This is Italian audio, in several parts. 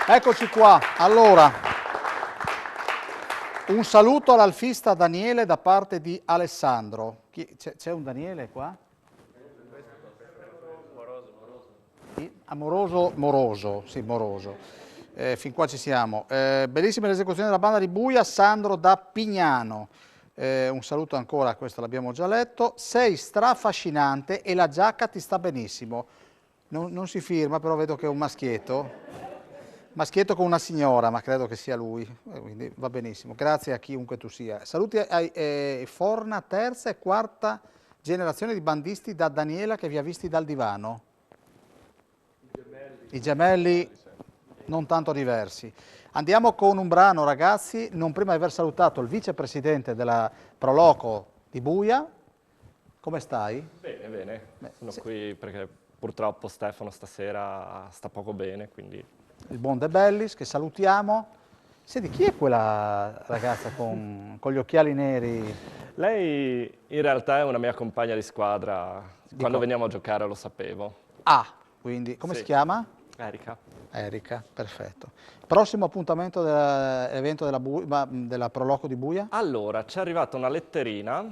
Eccoci qua. Allora, un saluto all'alfista Daniele da parte di Alessandro. C'è un Daniele qua? Moroso, sì, Moroso. Fin qua ci siamo. Bellissima l'esecuzione della banda di Buia, Sandro da Pignano. Un saluto ancora, questo l'abbiamo già letto. Sei strafascinante e la giacca ti sta benissimo. Non si firma, però vedo che è un maschietto. Maschietto con una signora, ma credo che sia lui, quindi va benissimo. Grazie a chiunque tu sia. Saluti ai Forna, terza e quarta generazione di bandisti da Daniela che vi ha visti dal divano. I gemelli non tanto diversi. Andiamo con un brano, ragazzi, non prima di aver salutato il vicepresidente della Proloco di Buia. Come stai? Bene, bene. Sono qui perché purtroppo Stefano stasera sta poco bene, quindi... Il buon De Bellis, che salutiamo. Senti, chi è quella ragazza con gli occhiali neri? Lei in realtà è una mia compagna di squadra. Quando veniamo a giocare lo sapevo. Ah, quindi come Sì. si chiama? Erika. Erika, perfetto. Prossimo appuntamento dell'evento della Proloco di Buia? Allora, ci è arrivata una letterina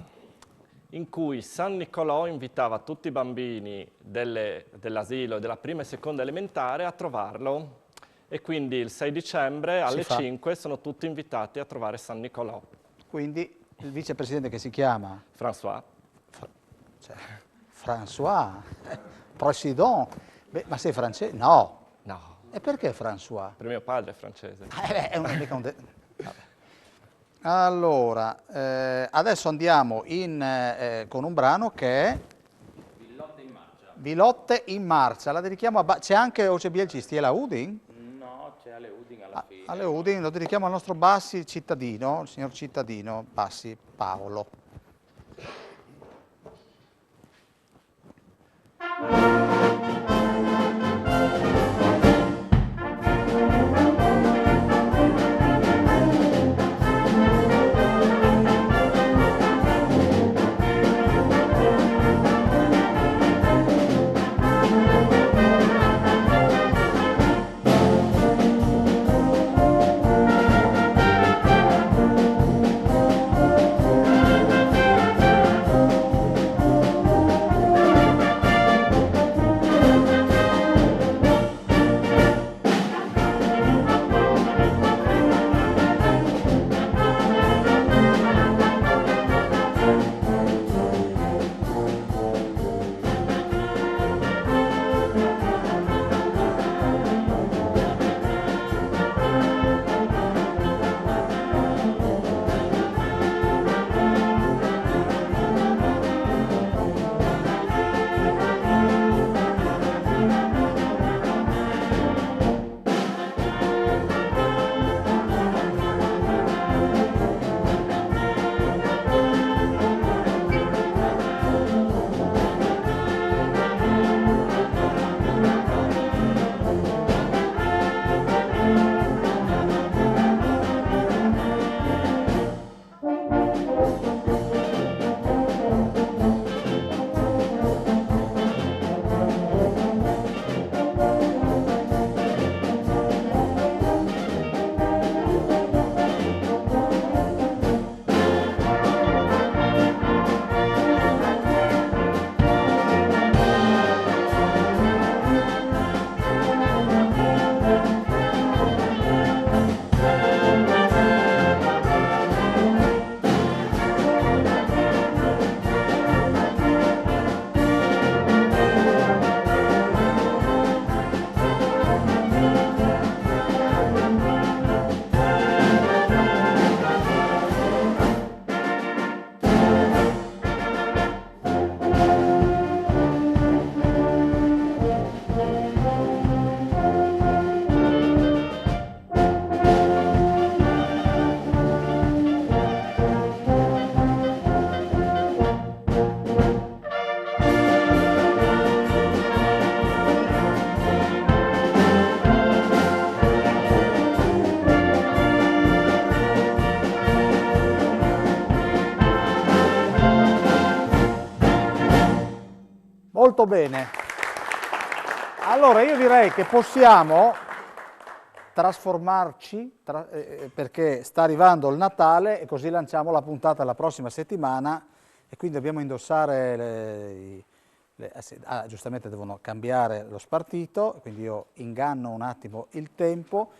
in cui San Nicolò invitava tutti i bambini dell'asilo e della prima e seconda elementare a trovarlo. E quindi il 6 dicembre alle 5 sono tutti invitati a trovare San Nicolò. Quindi il vicepresidente che si chiama? François. François, President. Beh, ma sei francese? No. No. E perché François? Per mio padre è francese. È mica un... Allora, adesso andiamo con un brano che è... Villotte in marcia. Villotte in marcia. La dedichiamo a... C'è anche Oce Bielcisti e la Udin? No, c'è Ale Udin alla fine. Alle Udin lo dedichiamo al nostro Bassi cittadino, il signor cittadino Bassi Paolo. Molto bene. Allora io direi che possiamo trasformarci perché sta arrivando il Natale e così lanciamo la puntata la prossima settimana e quindi dobbiamo indossare giustamente devono cambiare lo spartito, quindi io inganno un attimo il tempo,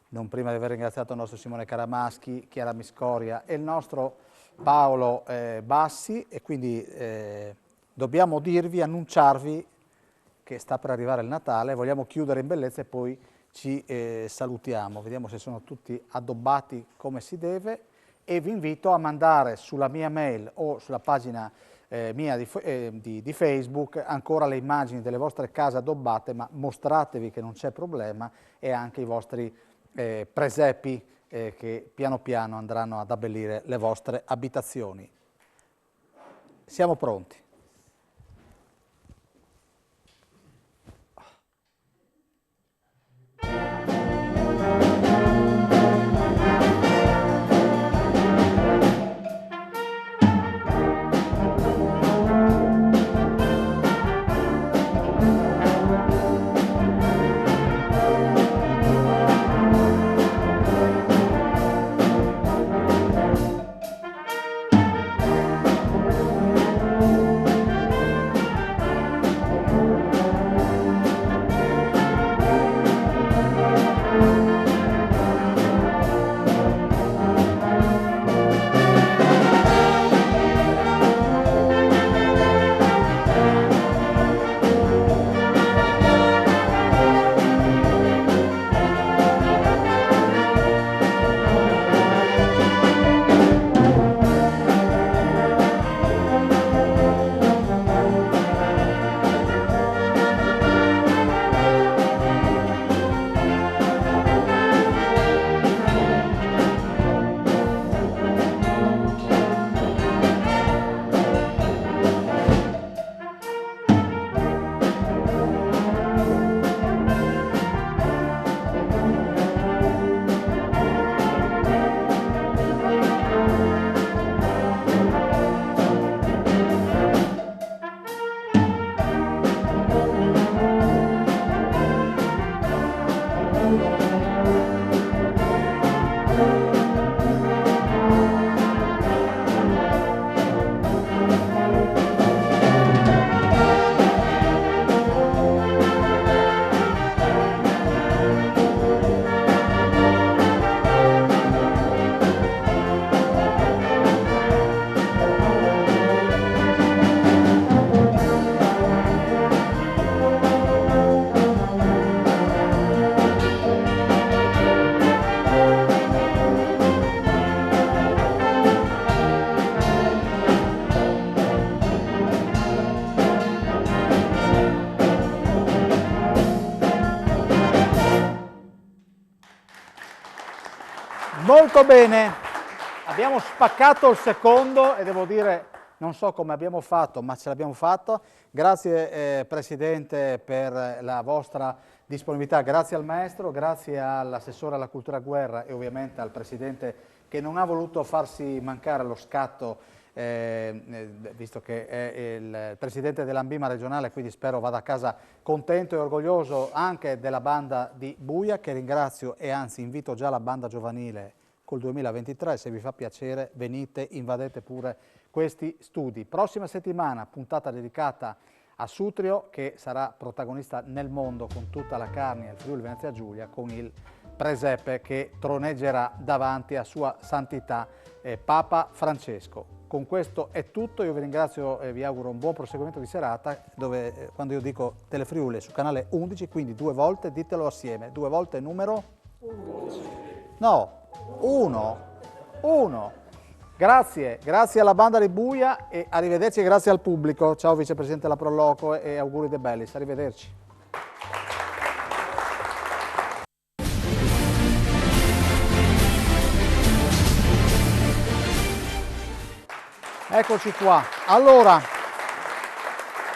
non prima di aver ringraziato il nostro Simone Caramaschi, Chiara Miscoria e il nostro Paolo Bassi, e quindi dobbiamo annunciarvi che sta per arrivare il Natale, vogliamo chiudere in bellezza e poi ci salutiamo, vediamo se sono tutti addobbati come si deve e vi invito a mandare sulla mia mail o sulla pagina mia di Facebook ancora le immagini delle vostre case addobbate, ma mostratevi che non c'è problema, e anche i vostri presepi che piano piano andranno ad abbellire le vostre abitazioni. Siamo pronti. Molto bene, abbiamo spaccato il secondo e devo dire, non so come abbiamo fatto, ma ce l'abbiamo fatto. Grazie Presidente per la vostra disponibilità, grazie al Maestro, grazie all'Assessore alla Cultura Guerra e ovviamente al Presidente che non ha voluto farsi mancare lo scatto, visto che è il Presidente dell'Ambima regionale, quindi spero vada a casa contento e orgoglioso anche della banda di Buia, che ringrazio e anzi invito già la banda giovanile col 2023, se vi fa piacere venite, invadete pure questi studi. Prossima settimana puntata dedicata a Sutrio, che sarà protagonista nel mondo con tutta la carne del Friuli Venezia Giulia, con il presepe che troneggerà davanti a Sua Santità Papa Francesco. Con questo è tutto, io vi ringrazio e vi auguro un buon proseguimento di serata, dove quando io dico Telefriuli su canale 11, quindi 2 volte, ditelo assieme, 2 volte numero? 11. No, 1. Grazie alla banda di Buia e arrivederci e grazie al pubblico. Ciao Vicepresidente La Proloco e auguri De Bellis, arrivederci. Eccoci qua. Allora,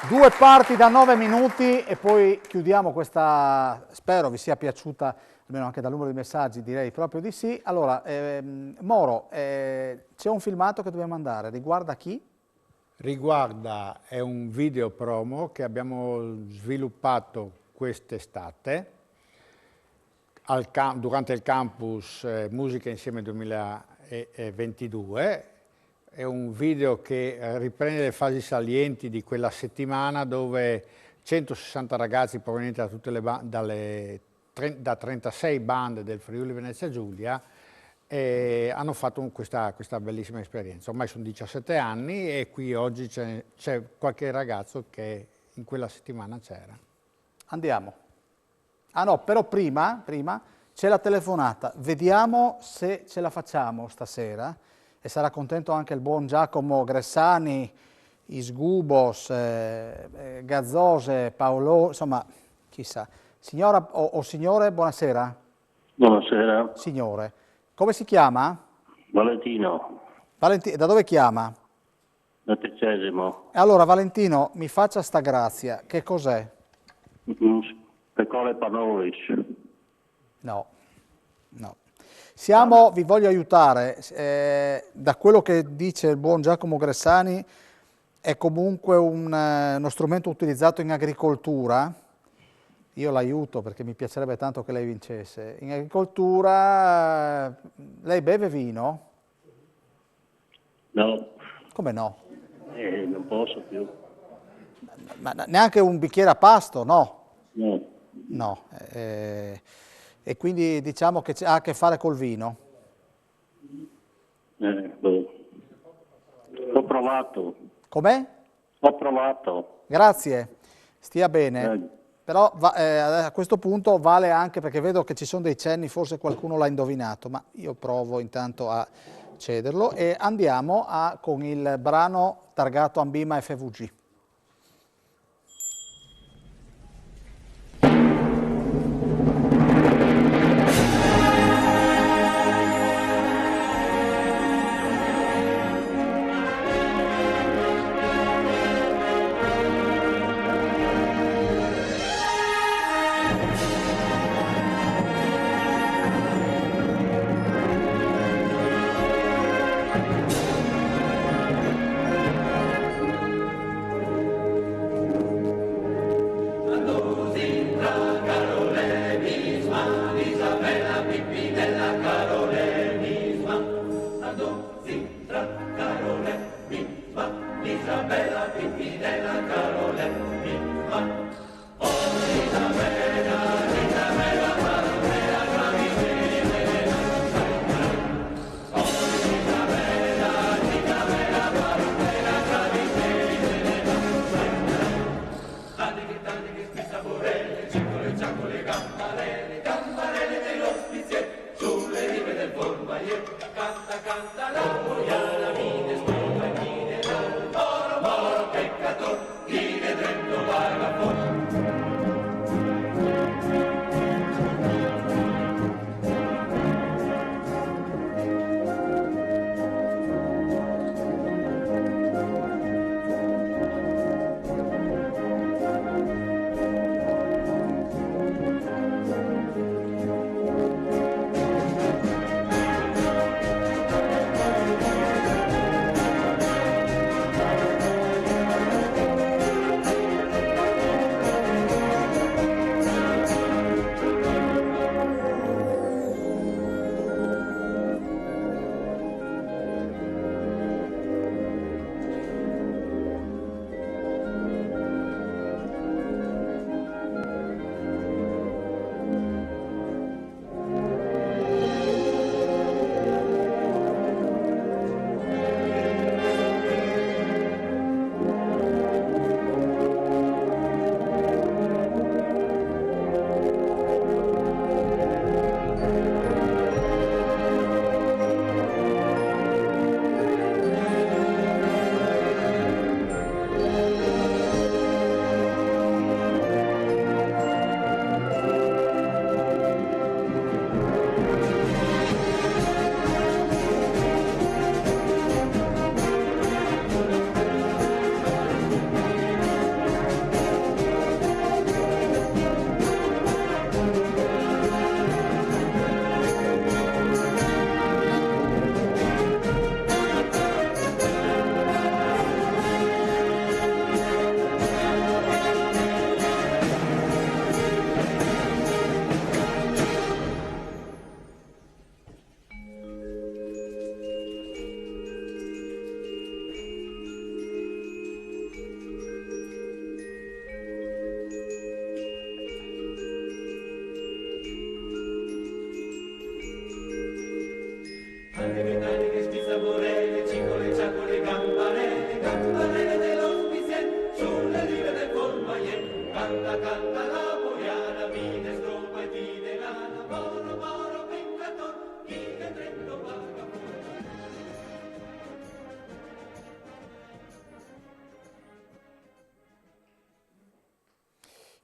2 parti da 9 minuti e poi chiudiamo questa, spero vi sia piaciuta, almeno anche dal numero di messaggi, direi proprio di sì. Allora, Moro, c'è un filmato che dobbiamo mandare, riguarda chi? Riguarda, è un video promo che abbiamo sviluppato quest'estate durante il campus Musica Insieme 2022. È un video che riprende le fasi salienti di quella settimana dove 160 ragazzi provenienti da tutte da 36 bande del Friuli Venezia Giulia hanno fatto questa bellissima esperienza. Ormai sono 17 anni e qui oggi c'è qualche ragazzo che in quella settimana c'era. Andiamo. Ah no, però prima c'è la telefonata. Vediamo se ce la facciamo stasera e sarà contento anche il buon Giacomo Gressani, Isgubos, Gazzose, Paolo, insomma, chissà. Signora o signore, buonasera. Buonasera. Signore. Come si chiama? Valentino. Da dove chiama? Da Tecesimo. Allora, Valentino, mi faccia sta grazia. Che cos'è? Pecore Panovic. No. Vi voglio aiutare. Da quello che dice il buon Giacomo Gressani, è comunque uno strumento utilizzato in agricoltura. Io l'aiuto perché mi piacerebbe tanto che lei vincesse. In agricoltura, lei beve vino? No. Come no? Non posso più. Ma neanche un bicchiere a pasto, no? No. No. E quindi diciamo che ha a che fare col vino? Ho provato. Com'è? Ho provato. Grazie, stia bene. Però a questo punto vale anche perché vedo che ci sono dei cenni, forse qualcuno l'ha indovinato, ma io provo intanto a cederlo e andiamo con il brano targato Ambima FVG. Canta la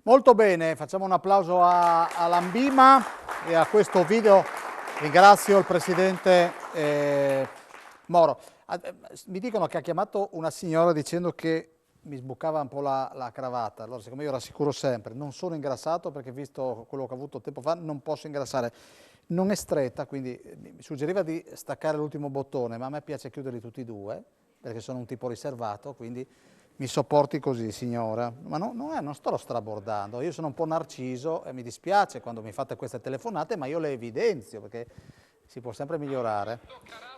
Molto bene, facciamo un applauso a Lambima e a questo video ringrazio il Presidente Moro. Mi dicono che ha chiamato una signora dicendo che mi sbucava un po' la cravatta, allora siccome io rassicuro sempre, non sono ingrassato perché visto quello che ho avuto tempo fa non posso ingrassare. Non è stretta, quindi mi suggeriva di staccare l'ultimo bottone, ma a me piace chiuderli tutti e due perché sono un tipo riservato, quindi mi sopporti così, signora. Ma non sto strabordando, io sono un po' narciso e mi dispiace quando mi fate queste telefonate, ma io le evidenzio perché si può sempre migliorare.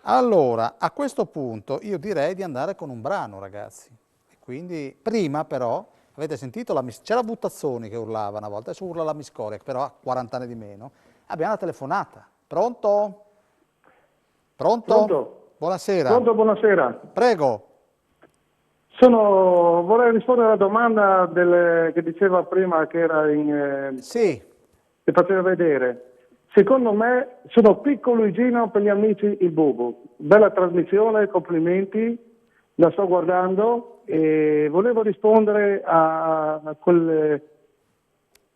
Allora, a questo punto io direi di andare con un brano, ragazzi. E quindi, prima però, avete sentito, c'era Buttazzoni che urlava una volta, adesso urla la Miscoria, che però ha 40 anni di meno. Abbiamo una telefonata. Pronto? Pronto? Pronto? Buonasera. Pronto, buonasera. Prego. Vorrei rispondere alla domanda che diceva prima che era Sì. che faceva vedere. Secondo me sono piccolo Luigino per gli amici il Bubu. Bella trasmissione, complimenti, la sto guardando e volevo rispondere a quel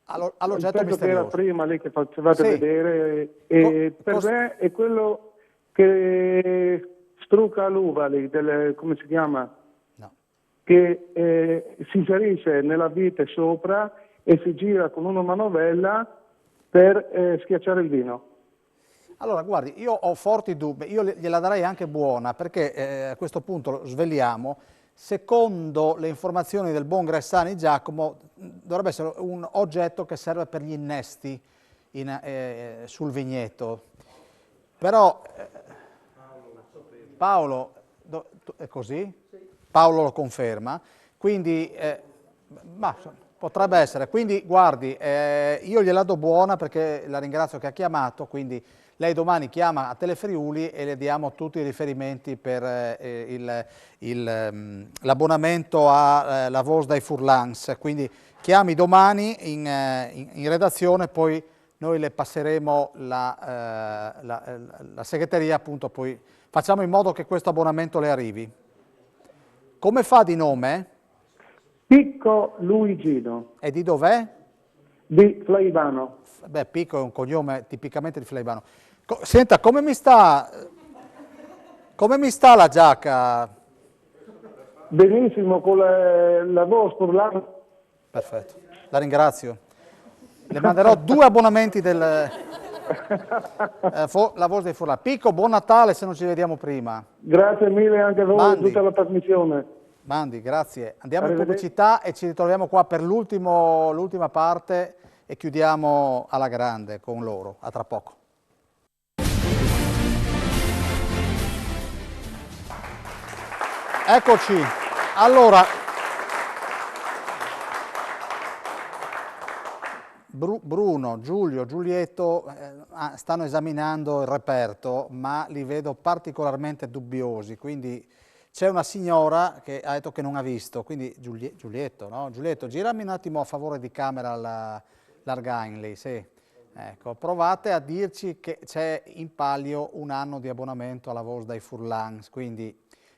all'oggetto pezzo che era misterioso. prima lì che facevate Sì. vedere e per me è quello che strucca l'uva lì, come si chiama? No. Che si inserisce nella vite sopra e si gira con una manovella per schiacciare il vino. Allora, guardi, io ho forti dubbi, io gliela darei anche buona perché a questo punto lo sveliamo. Secondo le informazioni del buon Gressani Giacomo, dovrebbe essere un oggetto che serve per gli innesti sul vigneto. Però, Paolo, è così? Paolo lo conferma, quindi ma, potrebbe essere. Quindi, guardi, io gliela do buona perché la ringrazio che ha chiamato, quindi lei domani chiama a Telefriuli e le diamo tutti i riferimenti per l'abbonamento a La Voz dai Furlans. Quindi chiami domani in redazione, poi noi le passeremo la segreteria, appunto, poi facciamo in modo che questo abbonamento le arrivi. Come fa di nome? Picco Luigino, E di dov'è? di Flaivano. Beh, Picco è un cognome tipicamente di Flaivano. Senta, come mi sta la giacca? Benissimo, con la voce parlando. Perfetto, la ringrazio. Le manderò 2 abbonamenti La Voce dei Furlani. Picco, buon Natale se non ci vediamo prima. Grazie mille anche a voi Mandi. e tutta la trasmissione. Mandi, grazie. Andiamo in Arrivederci. pubblicità e ci ritroviamo qua per l'ultima parte e chiudiamo alla grande con loro. A tra poco. Eccoci. Allora, Bruno, Giulio, Giulietto stanno esaminando il reperto, ma li vedo particolarmente dubbiosi, quindi c'è una signora che ha detto che non ha visto, quindi Giulietto, no? Giulietto, girami un attimo a favore di camera l'Argainley, sì. Ecco, provate a dirci che c'è in palio un anno di abbonamento alla Voce dai Furlans, quindi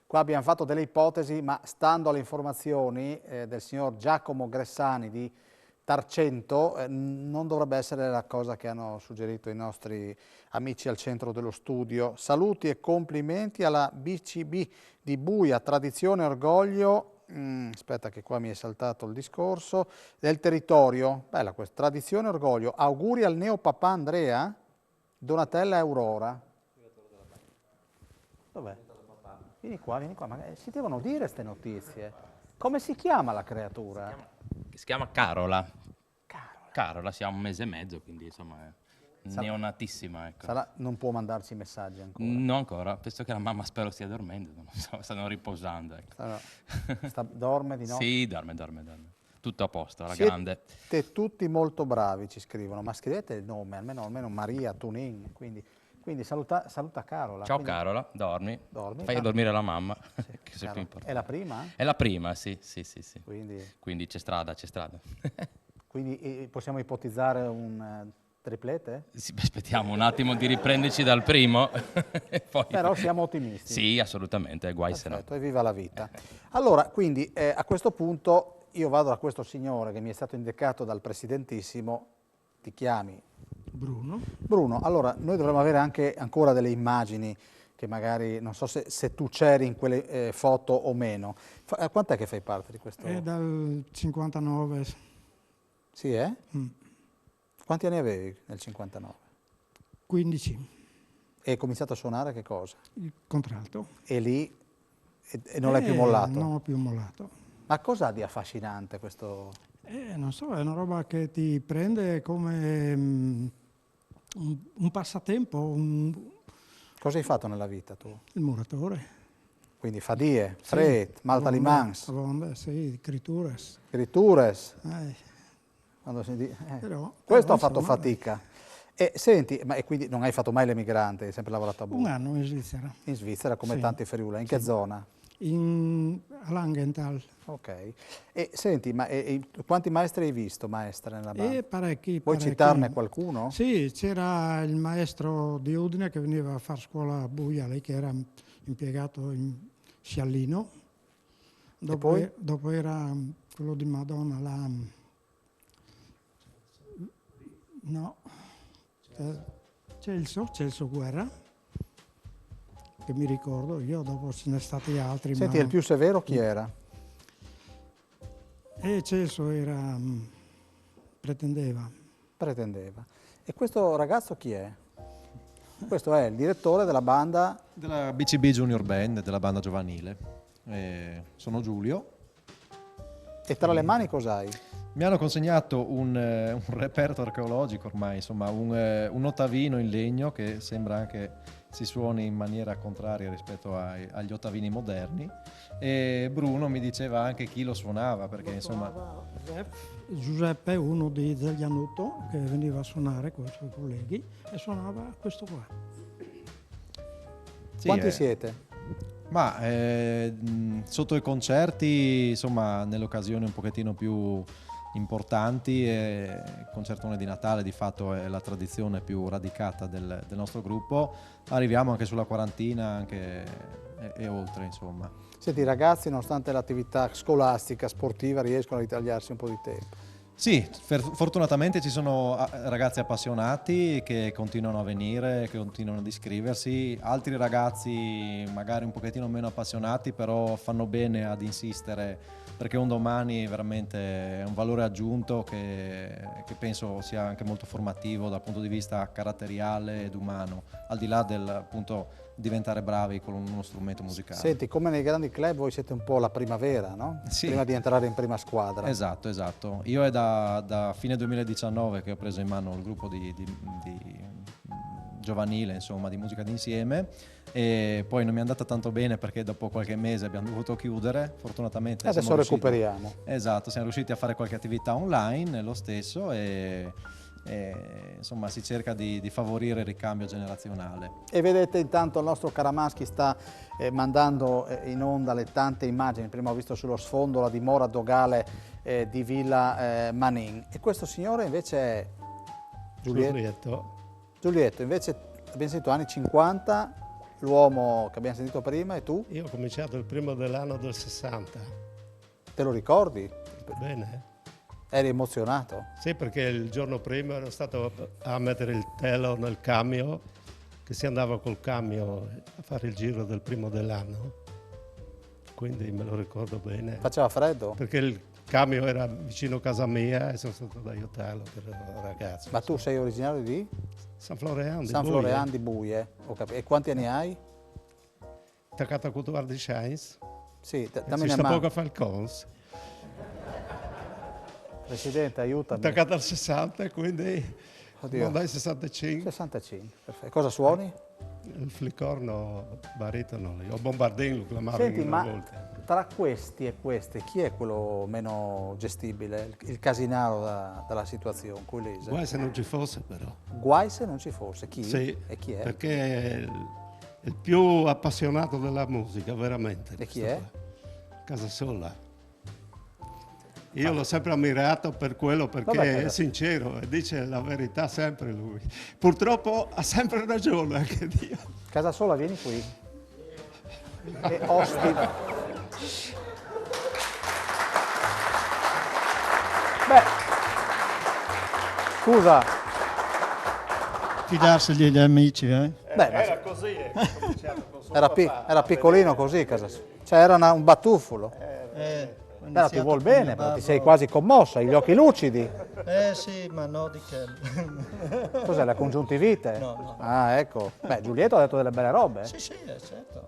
qua abbiamo fatto delle ipotesi, ma stando alle informazioni del signor Giacomo Gressani di Tarcento, non dovrebbe essere la cosa che hanno suggerito i nostri amici al centro dello studio. Saluti e complimenti alla BCB di Buia, tradizione e orgoglio, aspetta che qua mi è saltato il discorso, del territorio, bella questa, tradizione e orgoglio, auguri al neopapà Andrea, Donatella e Aurora. Dov'è? Vieni qua, ma si devono dire queste notizie. Come si chiama la creatura? Si chiama Carola. Carola, si ha 1 mese e mezzo, quindi insomma è neonatissima. Ecco. Non può mandarci messaggi ancora? Non ancora, penso che la mamma spero stia dormendo, non so, stanno riposando. Ecco. Dorme di notte? Sì, dorme. Tutto a posto, alla grande. Siete tutti molto bravi, ci scrivono, ma scrivete il nome, almeno Maria, Tunin, quindi saluta Carola. Ciao Carola, dormi. Dormi. Fai dormire la mamma, che è più È importante. la prima? È la prima, sì. Quindi c'è strada. Quindi possiamo ipotizzare un triplete? Sì, aspettiamo un attimo di riprenderci dal primo. Poi... Però siamo ottimisti. Sì, assolutamente, guai se no. Perfetto, e viva la vita. Allora, quindi a questo punto io vado da questo signore che mi è stato indicato dal Presidentissimo, ti chiami? Bruno. Bruno, allora noi dovremmo avere anche ancora delle immagini che magari, non so se tu c'eri in quelle foto o meno. Quant'è che fai parte di questo? È dal 59. Sì, eh? Quanti anni avevi nel 59? 15. E hai cominciato a suonare che cosa? Il contralto. E lì e non l'hai più mollato? Non ho più mollato. Ma cosa ha di affascinante questo? Non so, è una roba che ti prende come un passatempo, Cosa hai fatto nella vita tu? il muratore. Quindi fadie, fred, malta Avonda, limans, avonda, sì, scritture. scritures. Eh, Quando Però, questo ha insomma, fatto fatica. E senti, e quindi non hai fatto mai l'emigrante, hai sempre lavorato a un Budapest? anno in Svizzera, In Svizzera, come Sì. tanti friuli. In che zona? a Langenthal. Ok. E senti, quanti maestri hai visto, maestre, nella banda? E parecchi. Puoi parecchi. citarne qualcuno? Sì, c'era il maestro di Udine che veniva a fare scuola a Buia, lei che era impiegato in Sciallino. poi? Dopo era quello di Madonna, no, Celso Guerra, che mi ricordo, io dopo ce ne stati altri. Senti, ma... il più severo chi era? E Celso era, pretendeva. Pretendeva. E questo ragazzo chi è? Questo è il direttore della banda. Della BCB Junior Band, della banda giovanile. Sono Giulio. E tra le mani cos'hai? Mi hanno consegnato un reperto archeologico ormai, insomma, un ottavino in legno che sembra anche si suoni in maniera contraria rispetto agli ottavini moderni. E Bruno mi diceva anche chi lo suonava, perché insomma... Giuseppe, uno degli Annutto, che veniva a suonare con i suoi colleghi, e suonava questo qua. Sì, Quanti siete? Ma sotto i concerti, insomma, nelle occasioni un pochettino più importanti, il concertone di Natale di fatto è la tradizione più radicata del nostro gruppo, arriviamo anche sulla quarantina anche, e oltre, insomma. Senti, i ragazzi, nonostante l'attività scolastica, sportiva, riescono a ritagliarsi un po' di tempo. Sì, fortunatamente ci sono ragazzi appassionati che continuano a venire, che continuano ad iscriversi, altri ragazzi magari un pochettino meno appassionati, però fanno bene ad insistere, perché un domani veramente è un valore aggiunto che penso sia anche molto formativo dal punto di vista caratteriale ed umano, al di là del appunto diventare bravi con uno strumento musicale. Senti, come nei grandi club voi siete un po' la primavera, no? Sì. Prima di entrare in prima squadra. Esatto, esatto. Io è da fine 2019 che ho preso in mano il gruppo di giovanile, insomma, di musica d'insieme, e poi non mi è andata tanto bene perché dopo qualche mese abbiamo dovuto chiudere, fortunatamente. Adesso recuperiamo. Esatto, siamo riusciti a fare qualche attività online lo stesso e insomma si cerca di favorire il ricambio generazionale. E vedete intanto il nostro Caramaschi sta mandando in onda le tante immagini. Prima ho visto sullo sfondo la dimora dogale di Villa Manin. E questo signore invece è Giulietto, invece abbiamo sentito anni 50, l'uomo che abbiamo sentito prima, e tu? Io ho cominciato il primo dell'anno del 60. Te lo ricordi? Bene. Eri emozionato? Sì, perché il giorno prima ero stato a mettere il telo nel camion, che si andava col camion a fare il giro del primo dell'anno, quindi me lo ricordo bene. Faceva freddo? Perché il camion era vicino a casa mia e sono stato ad aiutarlo per il ragazzo. Ma tu sei originario di? San Florian di San Buie. Florian di Buie. E quanti anni hai? Attaccato a Cultivar di Shines. Sì, Si dammi una sta mano. poco a fare il cons. Presidente, aiutami. Attaccato al 60, quindi Oddio. non dai 65. 65, perfetto. Cosa suoni? Il flicorno baritono, o bombardino lo chiamavano Senti, una ma volta. tra questi e queste, chi è quello meno gestibile? Il casinaro della situazione, Culese? Guai se non ci fosse però. Guai se non ci fosse. Chi? Sì, E chi è? perché è il più appassionato della musica, veramente. E chi questo è? qua. Casasola. Io l'ho sempre ammirato per quello, perché Vabbè, è sincero e dice la verità sempre lui. Purtroppo ha sempre ragione anche Dio. Casasola, vieni qui. E osti. Beh, scusa, Fidarsi degli amici, beh, Era così, cominciato con suo papà. era piccolino così, cioè era un batuffolo. Però ti vuol bene, però ti sei quasi commossa, gli occhi lucidi. Sì, ma no di che. Cos'è, la congiuntivite? No. Ah, ecco. Beh, Giulietto ha detto delle belle robe. Sì, certo.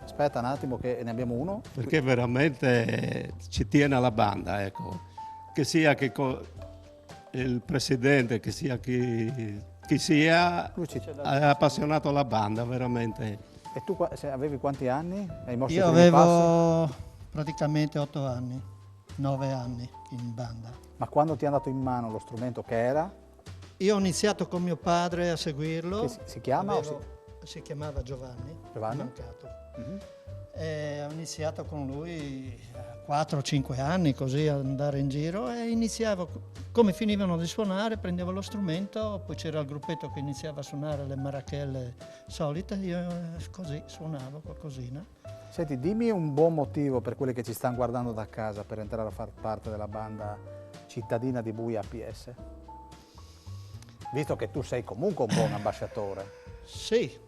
Aspetta un attimo che ne abbiamo uno. Perché veramente ci tiene alla banda, ecco. Che sia il presidente, che sia chi sia, è appassionato alla banda, veramente. E tu avevi quanti anni? Hai mosso i Io primi passi? avevo praticamente 8 anni, 9 anni in banda. Ma quando ti è andato in mano lo strumento che era? Io ho iniziato con mio padre a seguirlo. Che si chiama? Si chiamava Giovanni. Giovanni? Mancato. E ho iniziato con lui 4-5 anni così ad andare in giro e iniziavo, come finivano di suonare, prendevo lo strumento, poi c'era il gruppetto che iniziava a suonare le marachelle solite, io così suonavo qualcosina. Senti, dimmi un buon motivo per quelli che ci stanno guardando da casa per entrare a far parte della banda cittadina di Buia APS. Visto che tu sei comunque un buon ambasciatore. Sì.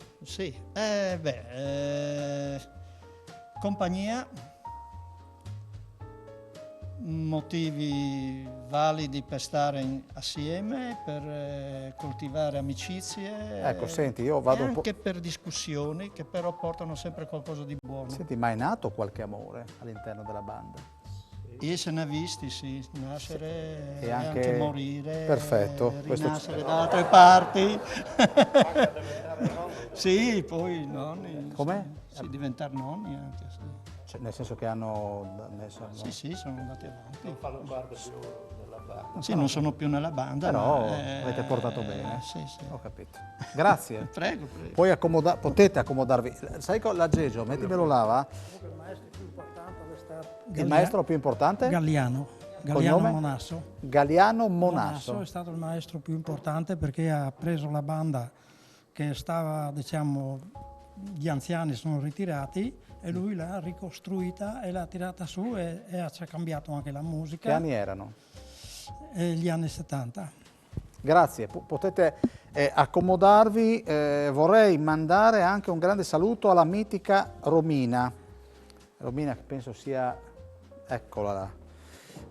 Compagnia, motivi validi per stare assieme, per coltivare amicizie. Ecco, senti, io vado un po'. Anche per discussioni che però portano sempre qualcosa di buono. Senti, ma è nato qualche amore all'interno della banda? E se ne ha visti, sì, nascere E e anche- anche morire, Perfetto, questo rinascere da altre parti. Sì, poi nonni. Com'è? Sì, diventare nonni anche, sì. Cioè, nel senso che hanno messo... Sì, sono andati avanti. Non fanno parte più della banda. Sì, non sono più nella banda. Però ma, avete portato bene. Sì. Ho capito. Grazie. Prego. Potete accomodarvi. Sai l'aggeggio, mettimelo là, va? Il maestro più importante? Galliano Cognome? Monasso. Galliano Monasso. È stato il maestro più importante perché ha preso la banda che stava, diciamo, gli anziani sono ritirati e lui l'ha ricostruita e l'ha tirata su e ci ha cambiato anche la musica. Che anni erano? Gli anni 70. Grazie, potete accomodarvi. Vorrei mandare anche un grande saluto alla mitica Romina. Romina che penso sia... Eccola là.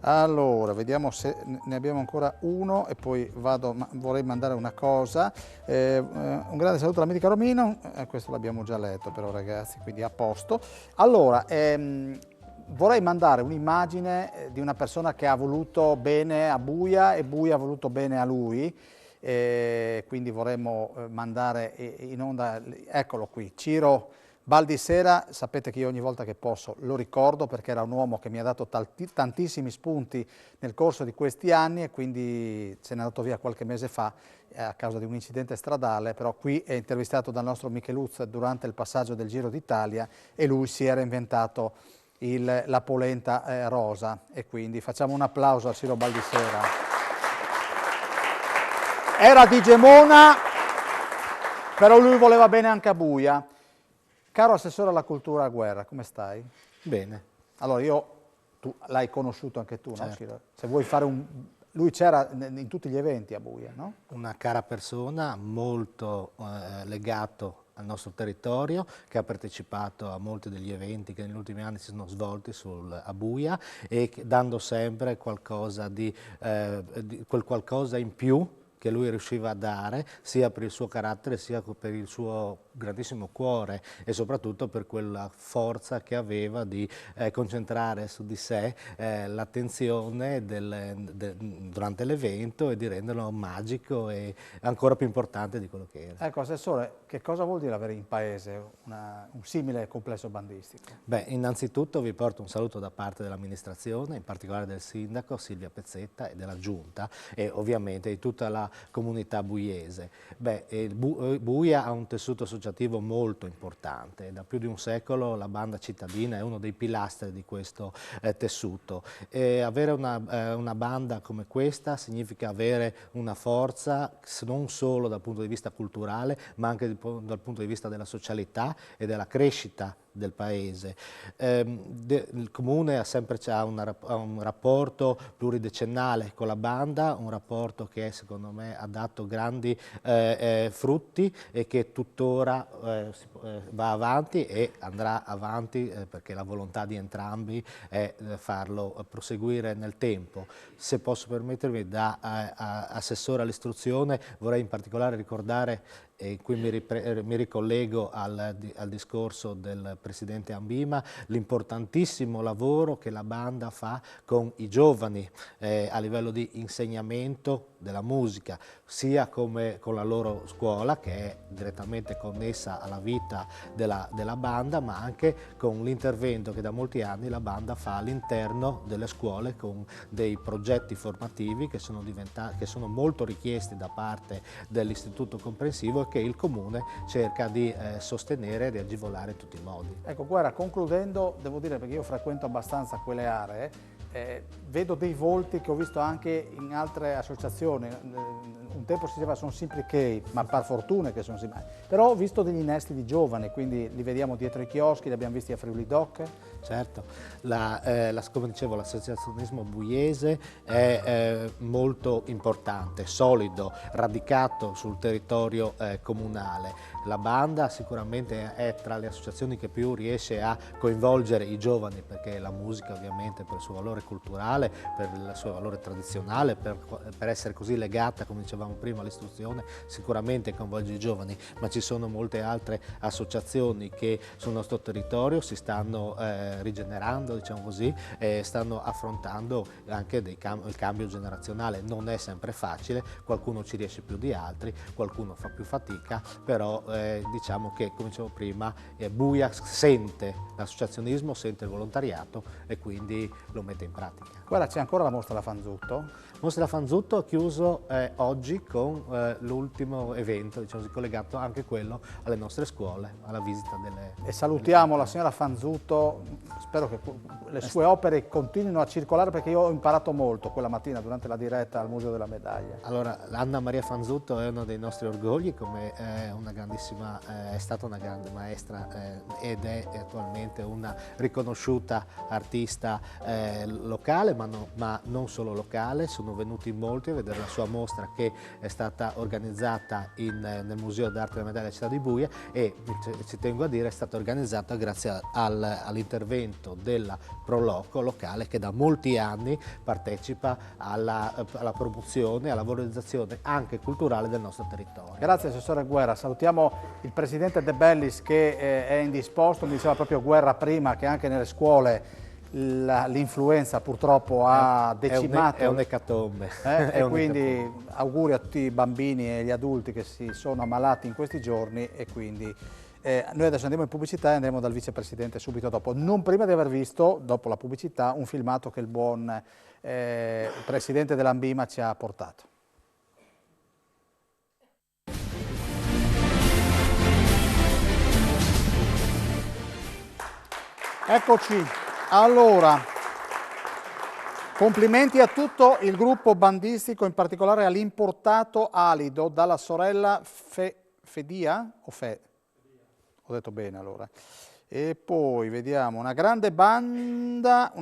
Allora, vediamo se ne abbiamo ancora uno e poi vorrei mandare una cosa. Un grande saluto alla mitica Romina, questo l'abbiamo già letto però ragazzi, quindi a posto. Allora, vorrei mandare un'immagine di una persona che ha voluto bene a Buia e Buia ha voluto bene a lui, quindi vorremmo mandare in onda, eccolo qui, Ciro Baldissera. Sapete che io ogni volta che posso lo ricordo perché era un uomo che mi ha dato tantissimi spunti nel corso di questi anni e quindi se n'è andato via qualche mese fa a causa di un incidente stradale, però qui è intervistato dal nostro Micheluz durante il passaggio del Giro d'Italia e lui si era inventato la polenta rosa e quindi facciamo un applauso a Ciro Baldissera. Era di Gemona, però lui voleva bene anche a Buia. Caro assessore alla cultura a Guerra, come stai? Bene. Allora tu l'hai conosciuto anche tu, certo. No? Ciro? Se vuoi fare lui c'era in tutti gli eventi a Buia, no? Una cara persona, molto legato al nostro territorio, che ha partecipato a molti degli eventi che negli ultimi anni si sono svolti a Buia e dando sempre qualcosa quel qualcosa in più che lui riusciva a dare sia per il suo carattere sia per il suo grandissimo cuore e soprattutto per quella forza che aveva di concentrare su di sé l'attenzione durante l'evento e di renderlo magico e ancora più importante di quello che era. Ecco, assessore, che cosa vuol dire avere in paese un simile complesso bandistico? Beh, innanzitutto vi porto un saluto da parte dell'amministrazione, in particolare del sindaco Silvia Pezzetta e della giunta e ovviamente di tutta la comunità buiese. Beh, Buia ha un tessuto associativo molto importante, da più di un secolo la banda cittadina è uno dei pilastri di questo tessuto. Avere una banda come questa significa avere una forza non solo dal punto di vista culturale ma anche dal punto di vista della socialità e della crescita del paese. Il Comune ha sempre un rapporto pluridecennale con la banda, un rapporto che secondo me ha dato grandi frutti e che tuttora va avanti e andrà avanti perché la volontà di entrambi è farlo proseguire nel tempo. Se posso permettermi, da assessore all'istruzione vorrei in particolare ricordare, e qui mi ricollego al discorso del Presidente Ambima, l'importantissimo lavoro che la banda fa con i giovani a livello di insegnamento della musica, sia con la loro scuola, che è direttamente connessa alla vita della banda, ma anche con l'intervento che da molti anni la banda fa all'interno delle scuole con dei progetti formativi che sono molto richiesti da parte dell'Istituto Comprensivo, che il Comune cerca di sostenere e di agevolare in tutti i modi. Ecco, guarda, concludendo, devo dire, perché io frequento abbastanza quelle aree, vedo dei volti che ho visto anche in altre associazioni. Un tempo si diceva sono Simply K, ma per fortuna che sono Simply K. Però ho visto degli innesti di giovani, quindi li vediamo dietro i chioschi, li abbiamo visti a Friuli Doc. Certo, come dicevo, l'associazionismo buiese è molto importante, solido, radicato sul territorio comunale. La banda sicuramente è tra le associazioni che più riesce a coinvolgere i giovani, perché la musica ovviamente per il suo valore culturale, per il suo valore tradizionale, per essere così legata, come dicevamo prima, all'istruzione, sicuramente coinvolge i giovani, ma ci sono molte altre associazioni che sul nostro territorio si stanno rigenerando, diciamo così, e stanno affrontando anche il cambio generazionale. Non è sempre facile, qualcuno ci riesce più di altri, qualcuno fa più fatica, però diciamo che, come dicevo prima, Buia sente l'associazionismo, sente il volontariato e quindi lo mette in pratica. Guarda, c'è ancora la mostra da Fanzutto? La mostra da Fanzutto ha chiuso oggi con l'ultimo evento, diciamo così, collegato anche quello alle nostre scuole, alla visita delle... E salutiamo la signora Fanzutto, spero che le sue opere continuino a circolare, perché io ho imparato molto quella mattina durante la diretta al Museo della Medaglia. Allora, Anna Maria Fanzutto è uno dei nostri orgogli, come una grandissima, è stata una grande maestra ed è attualmente una riconosciuta artista locale, ma non solo locale. Sono venuti in molti a vedere la sua mostra, che è stata organizzata nel Museo d'Arte della Medaglia Città di Buia, e ci tengo a dire è stata organizzata grazie all'intervento della Proloco locale, che da molti anni partecipa alla promozione, alla valorizzazione anche culturale del nostro territorio. Grazie Assessore Guerra, salutiamo il Presidente De Bellis che è indisposto, mi diceva proprio Guerra prima che anche nelle scuole l'influenza purtroppo ha decimato. È un'ecatombe. E quindi auguri a tutti i bambini e gli adulti che si sono ammalati in questi giorni, e quindi noi adesso andiamo in pubblicità e andremo dal Vicepresidente subito dopo, non prima di aver visto, dopo la pubblicità, un filmato che il buon Presidente dell'Ambima ci ha portato. Eccoci. Allora, complimenti a tutto il gruppo bandistico, in particolare all'importato Alido, dalla sorella Fedia, ho detto bene allora. E poi vediamo una grande banda,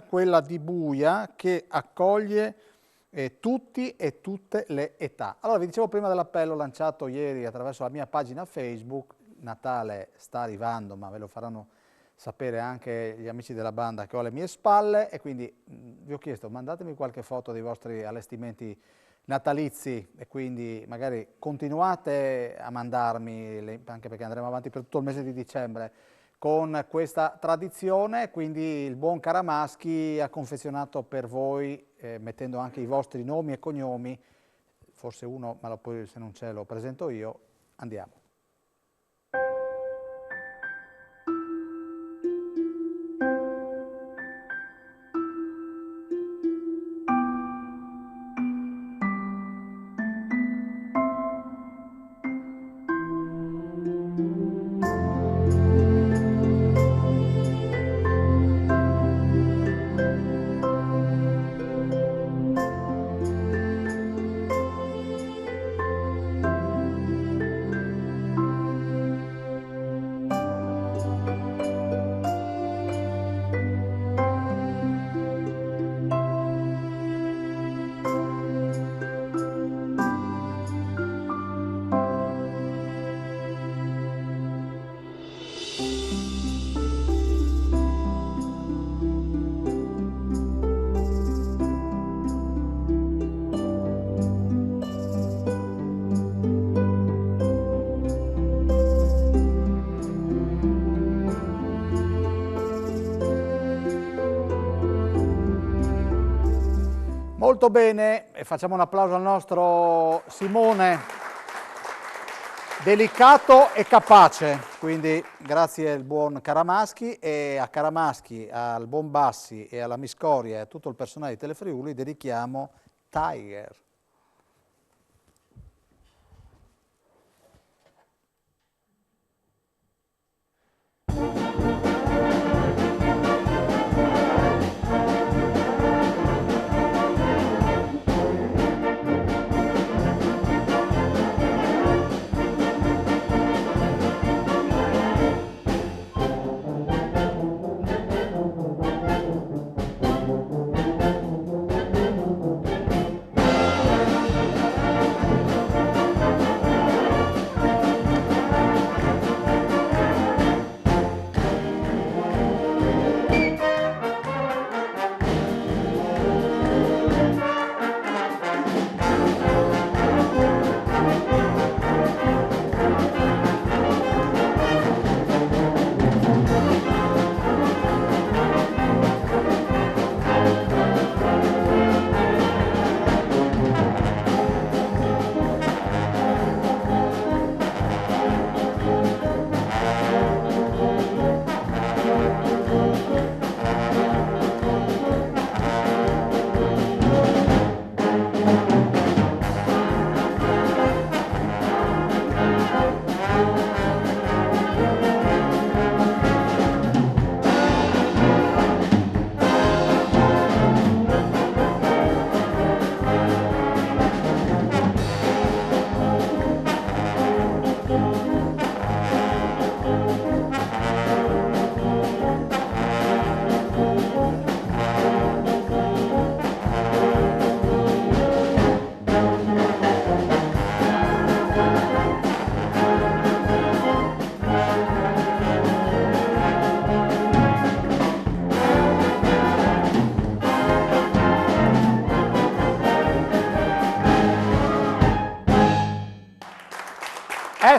quella di Buia, che accoglie tutti e tutte le età. Allora, vi dicevo prima dell'appello lanciato ieri attraverso la mia pagina Facebook. Natale sta arrivando, ma ve lo faranno sapere anche gli amici della banda che ho alle mie spalle, e quindi vi ho chiesto, mandatemi qualche foto dei vostri allestimenti natalizi, e quindi magari continuate a mandarmi, anche perché andremo avanti per tutto il mese di dicembre con questa tradizione. Quindi il buon Caramaschi ha confezionato per voi, mettendo anche i vostri nomi e cognomi, forse uno, ma poi se non c'è lo presento io. Andiamo. Molto bene, e facciamo un applauso al nostro Simone, delicato e capace, quindi grazie al buon Caramaschi, e a Caramaschi, al buon Bassi e alla Miscoria e a tutto il personale di Telefriuli dedichiamo Tiger.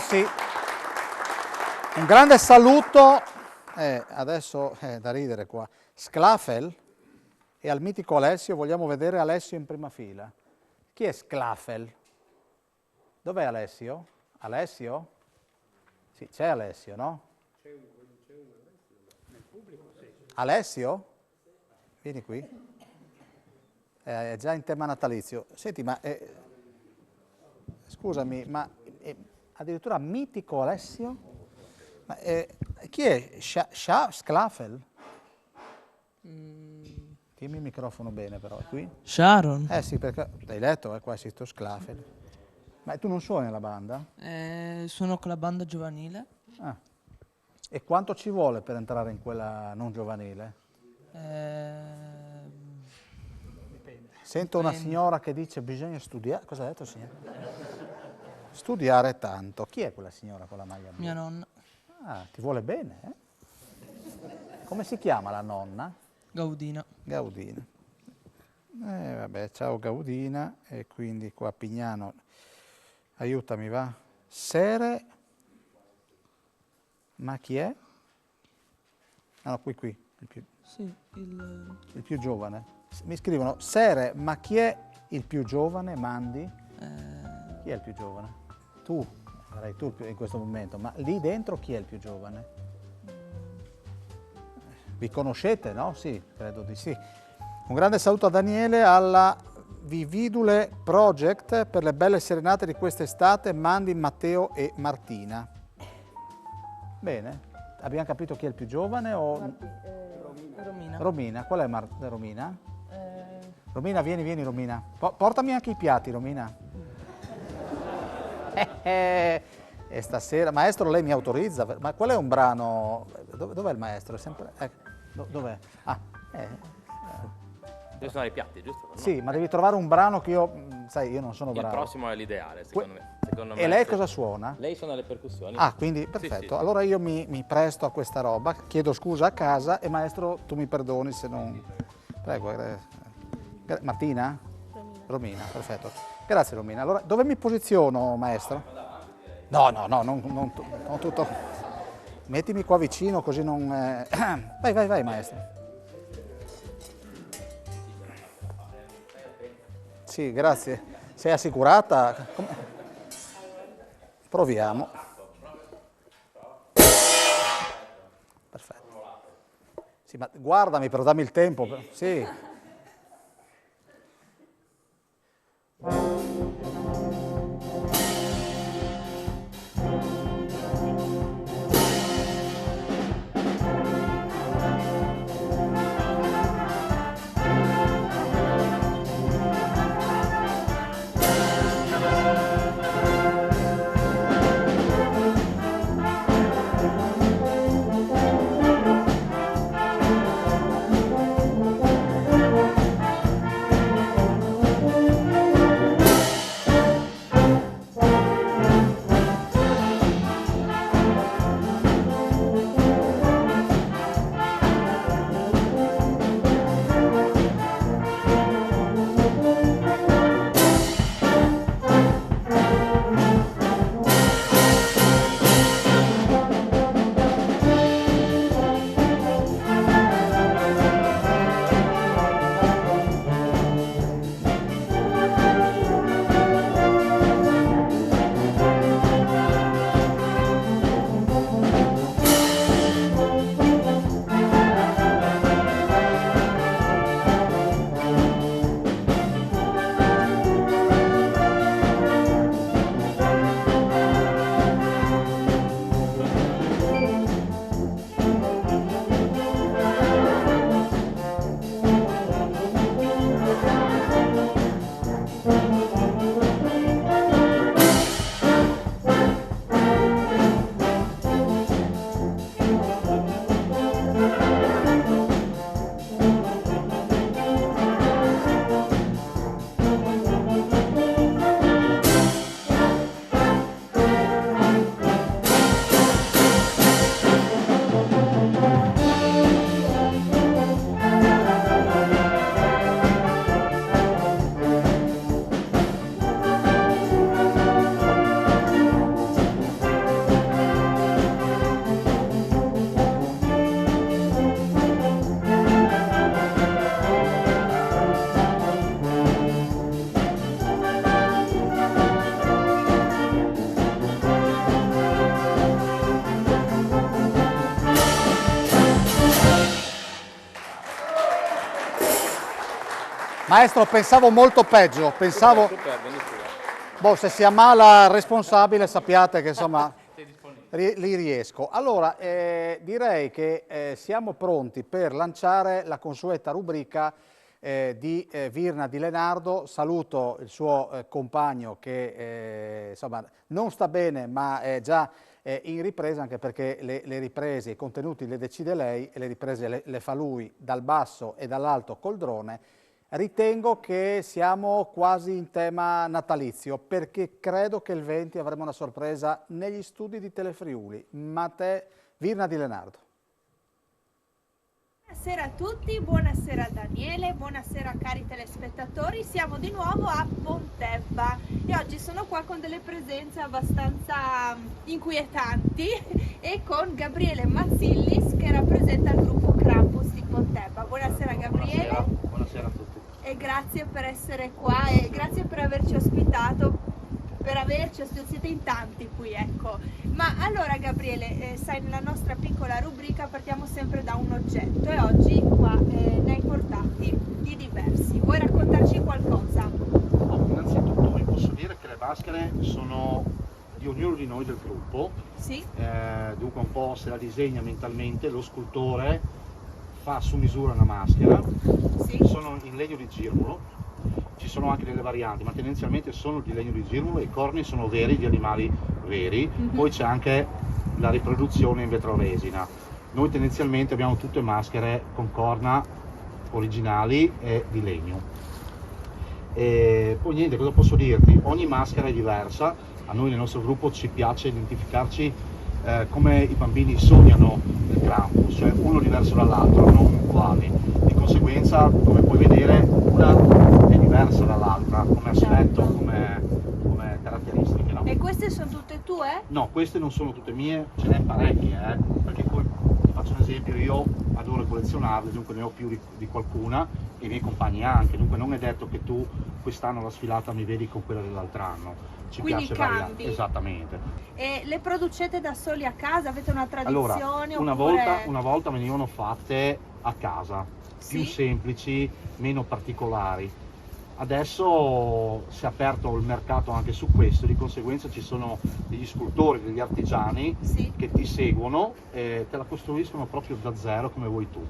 Sì, un grande saluto, adesso è da ridere qua, Sclafel e al mitico Alessio. Vogliamo vedere Alessio in prima fila. Chi è Sclafel? Dov'è Alessio? Alessio? Sì, c'è Alessio, no? C'è un Alessio nel pubblico, sì. Alessio? Vieni qui. È già in tema natalizio. Senti, ma scusami, ma addirittura mitico Alessio? Ma, chi è? Sclafel? Dimmi il microfono bene però, è qui? Sharon. Sì, perché hai letto, qua è scritto Sclafel. Ma tu non suoni nella banda? Suono con la banda giovanile. Ah. E quanto ci vuole per entrare in quella non giovanile? Sento una signora che dice bisogna studiare. Cosa ha detto il signore? Studiare tanto. Chi è quella signora con la maglia blu? Mia nonna. Ah, ti vuole bene, eh? Come si chiama la nonna? Gaudina. Gaudina. Vabbè, ciao Gaudina. E quindi qua Pignano, aiutami, va? Sere, ma chi è? Ah, no, qui, Sì, il più giovane. Mi scrivono, Sere, ma chi è il più giovane, Mandi? Chi è il più giovane? Tu, sarai tu in questo momento, ma lì dentro chi è il più giovane? Vi conoscete, no? Sì, credo di sì. Un grande saluto a Daniele, alla Vividule Project per le belle serenate di quest'estate, Mandi, Matteo e Martina. Bene, abbiamo capito chi è il più giovane o... Romina. Romina, qual è Romina? Romina, vieni Romina. Portami anche i piatti, Romina. E stasera, maestro, lei mi autorizza? Ma qual è un brano? Dov'è il maestro? È sempre... dov'è? Devi suonare i piatti, giusto? Sì, ma devi trovare un brano che io, sai, io non sono bravo. Il prossimo è l'ideale, secondo me. E lei cosa suona? Lei suona le percussioni. Ah, quindi perfetto. Sì. Allora io mi presto a questa roba, chiedo scusa a casa e maestro tu mi perdoni se non... Prego. Martina? Romina, perfetto. Grazie Romina. Allora, dove mi posiziono, maestro? No, non tutto. Mettimi qua vicino così non... Vai, maestro. Sì, grazie. Sei assicurata? Proviamo. Perfetto. Sì, ma guardami, però dammi il tempo. Sì. Maestro, pensavo molto peggio, pensavo... Boh, se si ammala il responsabile sappiate che insomma li riesco. Allora, direi che siamo pronti per lanciare la consueta rubrica di Virna Di Lenardo. Saluto il suo compagno che insomma non sta bene ma è già in ripresa, anche perché le riprese, i contenuti le decide lei e le riprese le fa lui dal basso e dall'alto col drone. Ritengo che siamo quasi in tema natalizio, perché credo che il 20 avremo una sorpresa negli studi di Telefriuli. Ma te, Virna Di Lenardo. Buonasera a tutti, buonasera a Daniele, buonasera cari telespettatori, siamo di nuovo a Pontebba e oggi sono qua con delle presenze abbastanza inquietanti e con Gabriele Mazzillis che rappresenta il gruppo Krampus di Pontebba. Buonasera Gabriele. Buonasera a tutti. E grazie per essere qua e grazie per averci ospitato, siete in tanti qui, ecco. Ma allora Gabriele, sai, nella nostra piccola rubrica partiamo sempre da un oggetto e oggi qua ne hai portati di diversi. Vuoi raccontarci qualcosa? Innanzitutto vi posso dire che le maschere sono di ognuno di noi del gruppo, sì. Dunque un po' se la disegna mentalmente, lo scultore fa su misura una maschera, sì. Sono in legno di girmolo. Ci sono anche delle varianti, ma tendenzialmente sono di legno di girmolo, i corni sono veri, di animali veri, poi c'è anche la riproduzione in vetroresina. Noi tendenzialmente abbiamo tutte maschere con corna originali e di legno. E poi niente, cosa posso dirti? Ogni maschera è diversa, a noi nel nostro gruppo ci piace identificarci come i bambini sognano il Krampus, cioè uno diverso dall'altro, non uguali. Di conseguenza, come puoi vedere, una è diversa dall'altra, come aspetto, come caratteristiche. No? E queste sono tutte tue? No, queste non sono tutte mie, ce n'è parecchie, perché poi ti faccio un esempio, io adoro collezionarle, dunque ne ho più di qualcuna e i miei compagni anche, dunque non è detto che tu quest'anno la sfilata mi vedi con quella dell'altro anno. Ci Quindi piace variare. cambi. Esattamente. E le producete da soli a casa? Avete una Allora, tradizione? una oppure... volta venivano fatte a casa, più Sì? semplici, meno particolari. Adesso si è aperto il mercato anche su questo, di conseguenza ci sono degli scultori, degli artigiani che ti seguono e te la costruiscono proprio da zero come vuoi tu.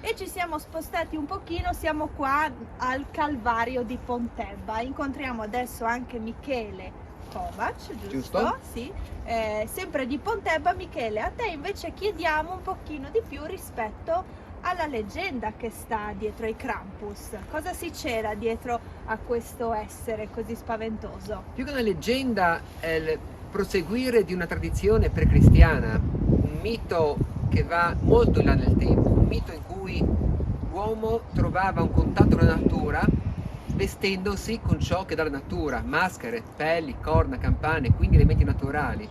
E ci siamo spostati un pochino, siamo qua al Calvario di Pontebba. Incontriamo adesso anche Michele Kovac, giusto? Sì. Sempre di Pontebba. Michele, a te invece chiediamo un pochino di più rispetto alla leggenda che sta dietro ai Krampus. Cosa si c'era dietro a questo essere così spaventoso? Più che una leggenda è il proseguire di una tradizione precristiana, un mito che va molto in là nel tempo, un mito in cui l'uomo trovava un contatto con la natura vestendosi con ciò che dà la natura, maschere, pelli, corna, campane, quindi elementi naturali.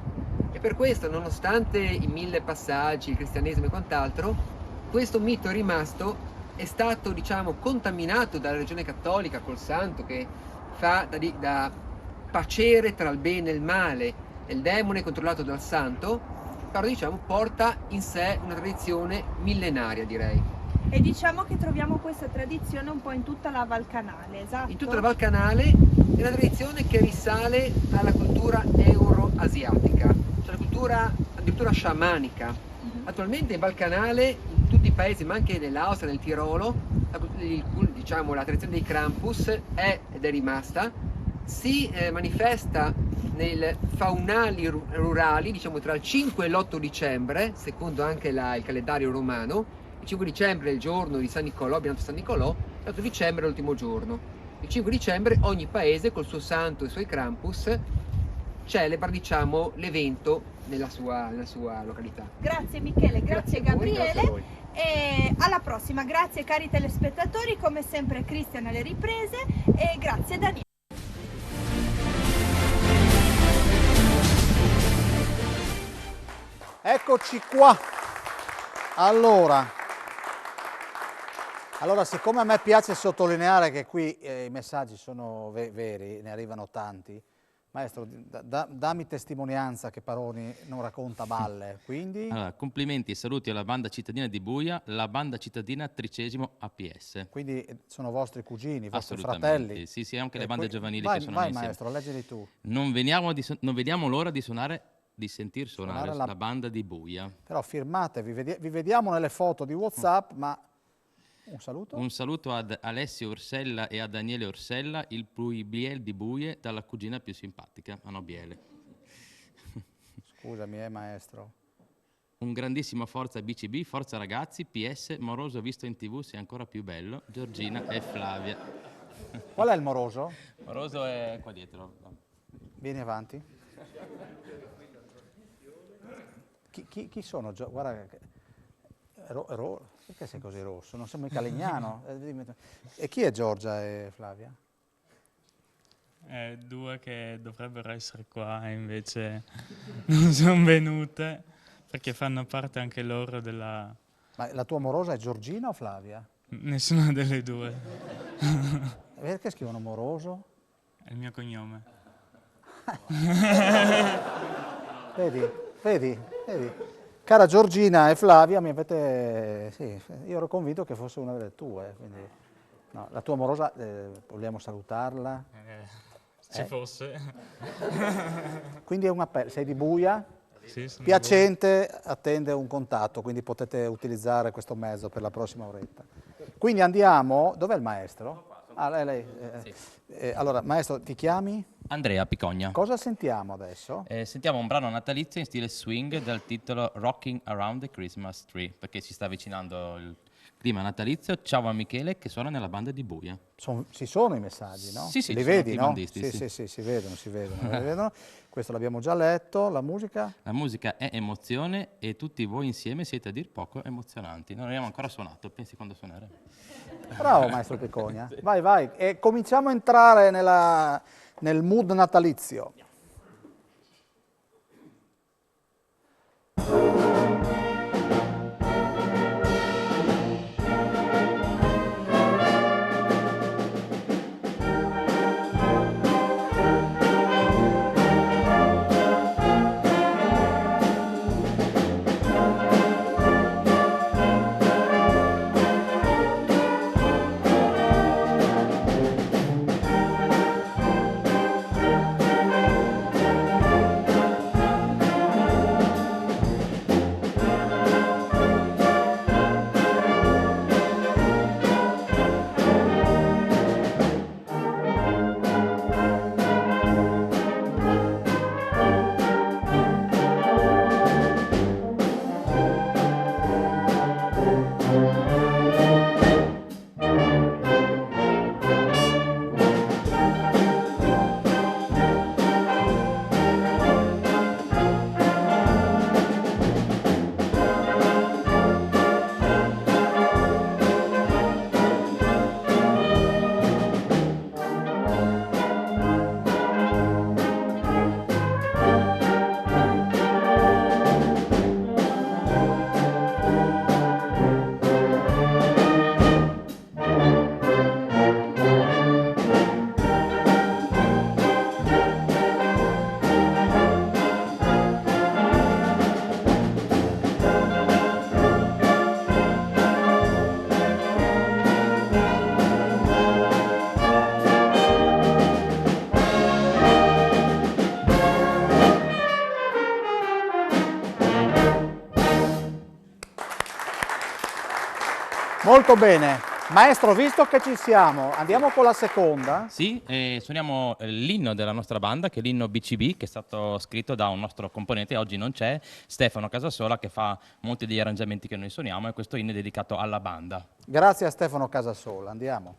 E per questo, nonostante i 1000 passaggi, il cristianesimo e quant'altro, questo mito è rimasto, è stato, diciamo, contaminato dalla religione cattolica col santo che fa da pacere tra il bene e il male, e il demone controllato dal santo, però diciamo porta in sé una tradizione millenaria, direi. E diciamo che troviamo questa tradizione un po' in tutta la Val Canale, esatto? In tutta la Val Canale è una tradizione che risale alla cultura euroasiatica, cioè la cultura addirittura sciamanica. Attualmente in Val Canale, in tutti i paesi, ma anche nell'Austria, nel Tirolo, diciamo, la tradizione dei Krampus è ed è rimasta, si manifesta nei faunali rurali, diciamo tra il 5 e l'8 dicembre, secondo anche il calendario romano. Il 5 dicembre è il giorno di San Nicolò, abbiamo detto San Nicolò, l'8 dicembre è l'ultimo giorno. Il 5 dicembre ogni paese col suo santo e i suoi Krampus celebra, diciamo, l'evento nella sua località. Grazie Michele, grazie Gabriele. Grazie a voi. E alla prossima, grazie cari telespettatori, come sempre Cristian alle riprese e grazie Daniele. Eccoci qua. Allora, siccome a me piace sottolineare che qui i messaggi sono veri, ne arrivano tanti, maestro, dammi testimonianza che Paroni non racconta balle, quindi... Allora, complimenti e saluti alla banda cittadina di Buia, la banda cittadina 30° APS. Quindi sono vostri cugini, vostri Assolutamente, fratelli? sì, anche le bande giovanili vai, che sono vai insieme. maestro, leggili tu. Non vediamo l'ora di sentir suonare la banda di Buia. Però firmatevi, vi vediamo nelle foto di WhatsApp, ma un saluto? Un saluto ad Alessio Orsella e a Daniele Orsella, il Biel di Buie, dalla cugina più simpatica, Biele. Scusami, maestro. Un grandissimo forza BCB, forza ragazzi, PS, Moroso visto in TV sei ancora più bello, Giorgina e Flavia. Qual è il Moroso? Moroso è qua dietro. Vieni avanti. Chi sono? Guarda, perché sei così rosso? Non sei mica Legnano. E chi è Giorgia e Flavia? Due che dovrebbero essere qua e invece non sono venute perché fanno parte anche loro della... Ma la tua morosa è Giorgina o Flavia? Nessuna delle due. Perché scrivono Moroso? È il mio cognome. Vedi? Cara Giorgina e Flavia, mi avete... Sì, io ero convinto che fosse una delle tue, quindi... No, la tua morosa, vogliamo salutarla? Se fosse. Quindi è un appello, sei di Buia? Sì, sono Piacente attende un contatto, quindi potete utilizzare questo mezzo per la prossima oretta. Quindi andiamo... Dov'è il maestro? Ah, lei. Allora, maestro, ti chiami? Andrea Picogna. Cosa sentiamo adesso? Sentiamo un brano natalizio in stile swing dal titolo Rocking Around the Christmas Tree, perché si sta avvicinando il clima natalizio. Ciao a Michele che suona nella banda di Buia. Ci sono i messaggi, no? Sì, sì, li ci sono vedi, i no? bandisti, Sì, sì. sì, si vedono, li vedono. Questo l'abbiamo già letto, la musica? La musica è emozione e tutti voi insieme siete a dir poco emozionanti. Non abbiamo ancora suonato, pensi quando suoneremo? Bravo maestro Picogna, vai, vai. E cominciamo a entrare nel mood natalizio. Molto bene. Maestro, visto che ci siamo, andiamo con la seconda? Sì, suoniamo l'inno della nostra banda, che è l'inno BCB, che è stato scritto da un nostro componente, oggi non c'è, Stefano Casasola, che fa molti degli arrangiamenti che noi suoniamo, e questo inno è dedicato alla banda. Grazie a Stefano Casasola, andiamo.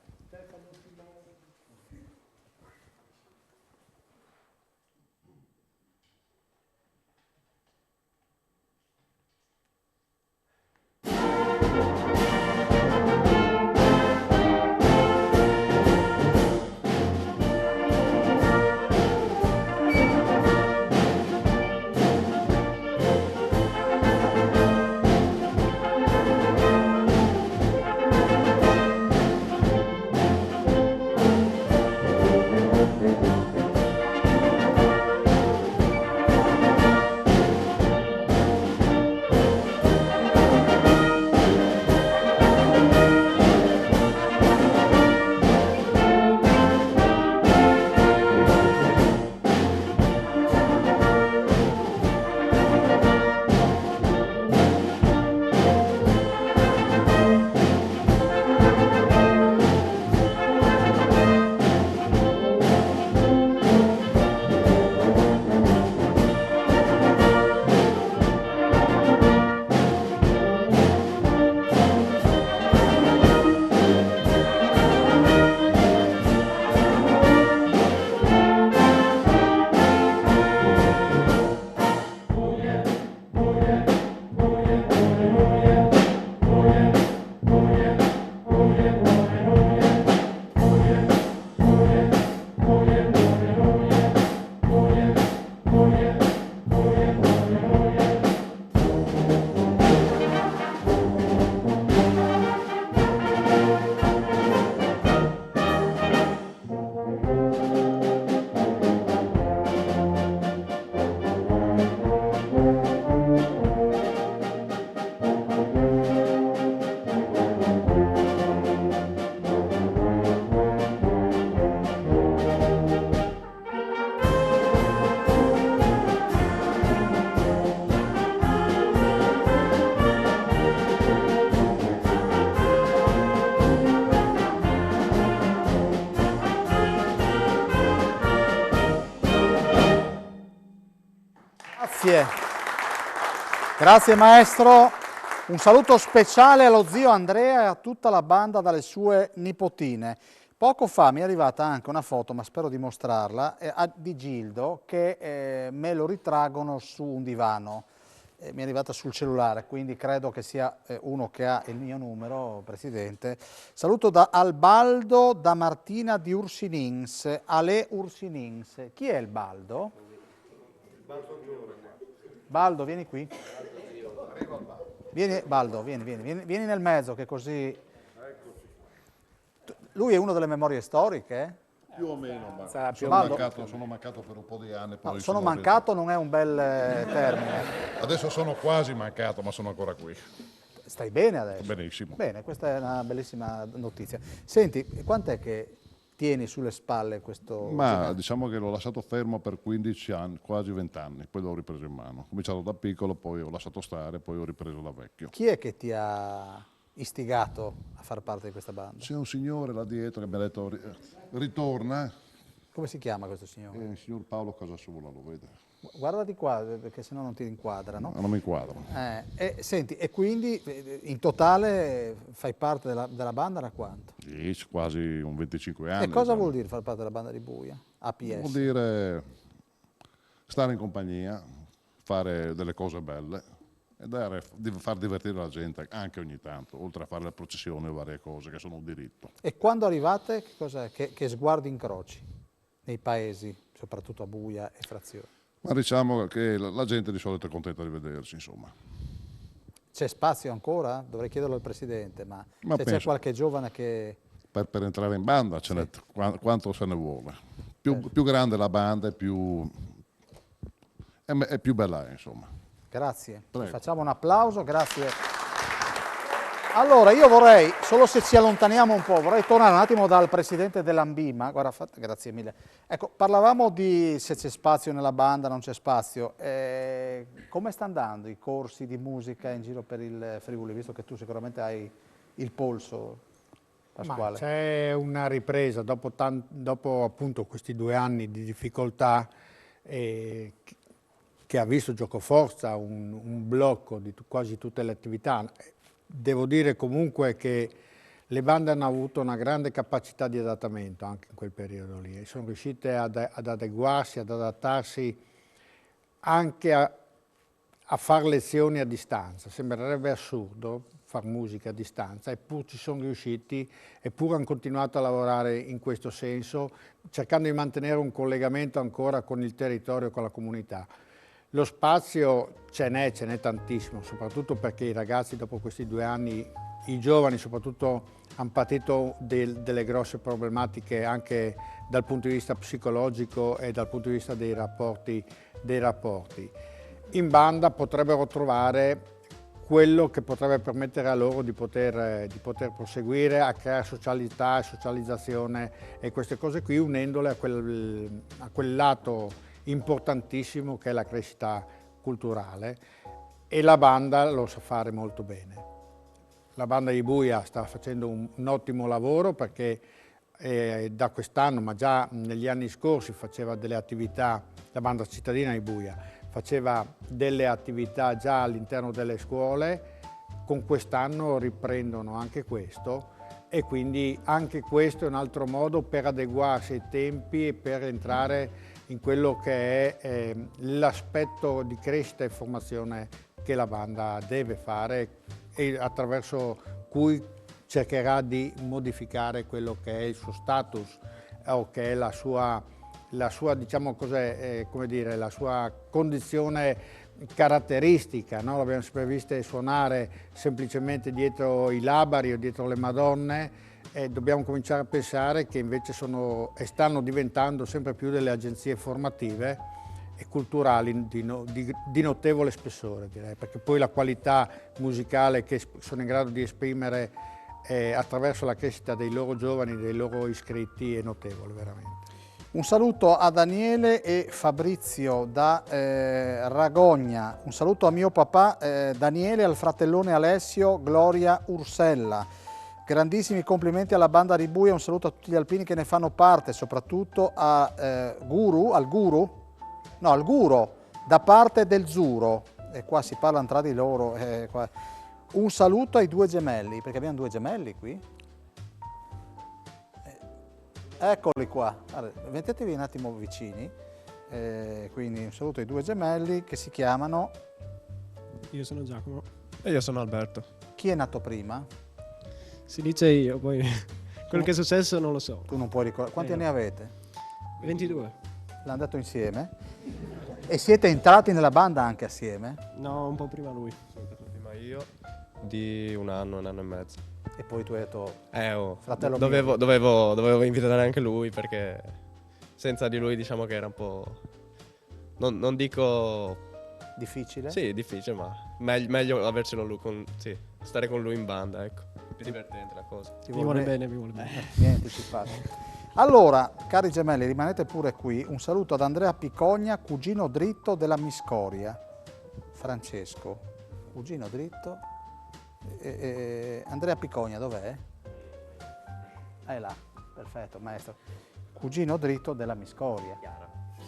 Grazie. Grazie maestro. Un saluto speciale allo zio Andrea e a tutta la banda dalle sue nipotine. Poco fa mi è arrivata anche una foto, ma spero di mostrarla, di Gildo che me lo ritraggono su un divano. Mi è arrivata sul cellulare, quindi credo che sia uno che ha il mio numero, Presidente. Saluto da Albaldo, da Martina di Ursinins, Ale Ursinins. Chi è il Baldo? Baldo, vieni qui. Vieni, Baldo, vieni nel mezzo, che così... Lui è uno delle memorie storiche? Più o meno, ma sono mancato per un po' di anni. Poi sono mancato non è un bel termine. Adesso sono quasi mancato, ma sono ancora qui. Stai bene adesso? Benissimo. Bene, questa è una bellissima notizia. Senti, quant'è che tieni sulle spalle questo... Ma diciamo che l'ho lasciato fermo per 15 anni, quasi 20 anni, poi l'ho ripreso in mano. Ho cominciato da piccolo, poi ho lasciato stare, poi ho ripreso da vecchio. Chi è che ti ha istigato a far parte di questa banda? C'è un signore là dietro che mi ha detto ritorna. Come si chiama questo signore? Il signor Paolo Casasola, lo vede. Guardati qua, perché sennò non ti inquadrano. Non mi inquadro. Senti, e quindi in totale fai parte della banda da quanto? Sì, quasi un 25 anni. E cosa vuol dire far parte della banda di Buia? APS? Vuol dire stare in compagnia, fare delle cose belle e far divertire la gente anche ogni tanto, oltre a fare le processioni e varie cose che sono un diritto. E quando arrivate, che sguardi incroci nei paesi, soprattutto a Buia e Frazione? Ma diciamo che la gente di solito è contenta di vederci, insomma. C'è spazio ancora? Dovrei chiederlo al Presidente, ma se c'è penso, qualche giovane che... Per entrare in banda quanto se ne vuole. Più grande la banda è più bella, insomma. Grazie. Prego. Facciamo un applauso, grazie. Allora, io vorrei, solo se ci allontaniamo un po', vorrei tornare un attimo dal Presidente dell'Ambima. Guarda, grazie mille. Ecco, parlavamo di se c'è spazio nella banda, non c'è spazio. Come sta andando i corsi di musica in giro per il Friuli, visto che tu sicuramente hai il polso, Pasquale? C'è una ripresa, dopo appunto questi 2 anni di difficoltà, che ha visto giocoforza un blocco di quasi tutte le attività. Devo dire comunque che le bande hanno avuto una grande capacità di adattamento anche in quel periodo lì e sono riuscite ad adeguarsi, ad adattarsi anche a fare lezioni a distanza. Sembrerebbe assurdo fare musica a distanza, eppure ci sono riusciti, eppure hanno continuato a lavorare in questo senso, cercando di mantenere un collegamento ancora con il territorio, con la comunità. Lo spazio ce n'è tantissimo, soprattutto perché i ragazzi dopo questi 2 anni, i giovani soprattutto, hanno patito delle grosse problematiche anche dal punto di vista psicologico e dal punto di vista dei rapporti. In banda potrebbero trovare quello che potrebbe permettere a loro di poter proseguire a creare socialità e socializzazione e queste cose qui, unendole a quel lato importantissimo che è la crescita culturale, e la banda lo sa fare molto bene. La banda di Buia sta facendo un ottimo lavoro perché da quest'anno, ma già negli anni scorsi, faceva delle attività, la banda cittadina di Buia faceva delle attività già all'interno delle scuole, con quest'anno riprendono anche questo e quindi anche questo è un altro modo per adeguarsi ai tempi e per entrare in quello che è l'aspetto di crescita e formazione che la banda deve fare e attraverso cui cercherà di modificare quello che è il suo status o che è la sua diciamo come dire, la sua condizione caratteristica, no? L'abbiamo sempre viste suonare semplicemente dietro i labari o dietro le Madonne, e dobbiamo cominciare a pensare che invece sono e stanno diventando sempre più delle agenzie formative e culturali di notevole spessore, direi, perché poi la qualità musicale che sono in grado di esprimere attraverso la crescita dei loro giovani, dei loro iscritti, è notevole veramente. Un saluto a Daniele e Fabrizio da Ragogna, un saluto a mio papà Daniele, al fratellone Alessio, Gloria Ursella. Grandissimi complimenti alla banda di Buia, un saluto a tutti gli alpini che ne fanno parte, soprattutto al Guru, da parte del Zuro. E qua si parla tra di loro, un saluto ai 2 gemelli, perché abbiamo 2 gemelli qui. Eccoli qua, allora, mettetevi un attimo vicini. Quindi un saluto ai 2 gemelli che si chiamano... Io sono Giacomo. E io sono Alberto. Chi è nato prima? Si dice io, poi quello che è successo non lo so. Tu non puoi ricordare. Quanti anni avete? 22. L'hanno detto insieme? E siete entrati nella banda anche assieme? No, un po' prima lui. Sono entrato prima io, di un anno e mezzo. E poi tu hai detto... fratello dovevo invitare anche lui, perché senza di lui diciamo che era un po'... Non dico... Difficile? Sì, difficile, ma meglio avercelo lui stare con lui in banda, ecco. Più divertente la cosa. Mi vuole bene. Mi hai anticipato. Allora, cari gemelli, rimanete pure qui. Un saluto ad Andrea Picogna, cugino dritto della Miscoria. Francesco, cugino dritto. Andrea Picogna, dov'è? È là, perfetto, maestro. Cugino dritto della Miscoria.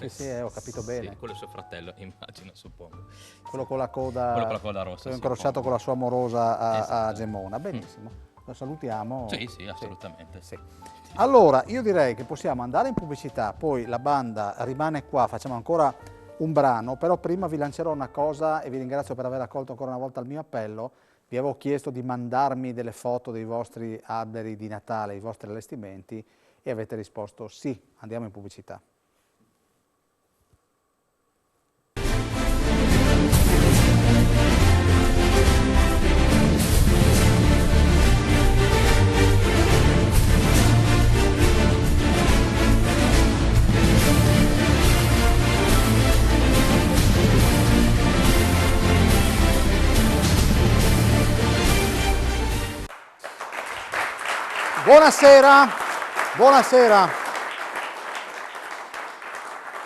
Sì, ho capito bene. Sì, quello è suo fratello, immagino, suppongo. Quello con la coda, rossa. Incrociato con la sua morosa a Gemona. Benissimo, lo salutiamo. Sì, assolutamente. Sì. Allora, io direi che possiamo andare in pubblicità, poi la banda rimane qua, facciamo ancora un brano, però prima vi lancerò una cosa e vi ringrazio per aver accolto ancora una volta il mio appello. Vi avevo chiesto di mandarmi delle foto dei vostri alberi di Natale, i vostri allestimenti, e avete risposto sì. Andiamo in pubblicità. Buonasera, buonasera.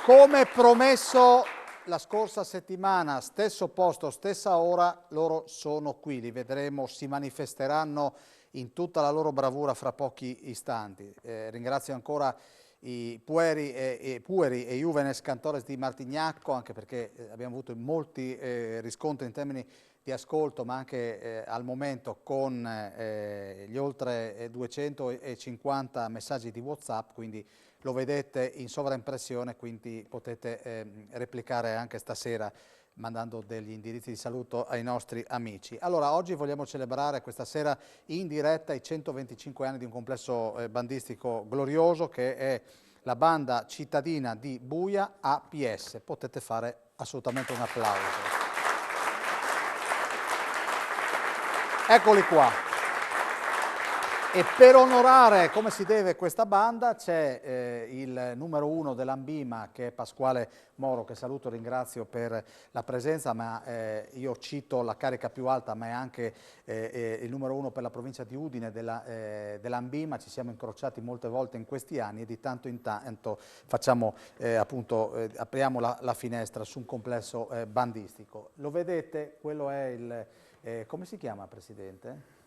Come promesso la scorsa settimana, stesso posto, stessa ora, loro sono qui, li vedremo, si manifesteranno in tutta la loro bravura fra pochi istanti. Ringrazio ancora i Pueri e Juvenes Cantores di Martignacco, anche perché abbiamo avuto molti riscontri in termini di ascolto, ma anche al momento con gli oltre 250 messaggi di WhatsApp, quindi lo vedete in sovraimpressione, quindi potete replicare anche stasera mandando degli indirizzi di saluto ai nostri amici. Allora, oggi vogliamo celebrare questa sera in diretta i 125 anni di un complesso bandistico glorioso che è la banda cittadina di Buia APS. Potete fare assolutamente un applauso. Eccoli qua. E per onorare come si deve questa banda c'è il numero 1 dell'Ambima, che è Pasquale Moro, che saluto e ringrazio per la presenza, ma io cito la carica più alta, ma è anche il numero 1 per la provincia di Udine dell'Ambima. Ci siamo incrociati molte volte in questi anni e di tanto in tanto facciamo apriamo la finestra su un complesso bandistico. Lo vedete? Quello è il... come si chiama, Presidente?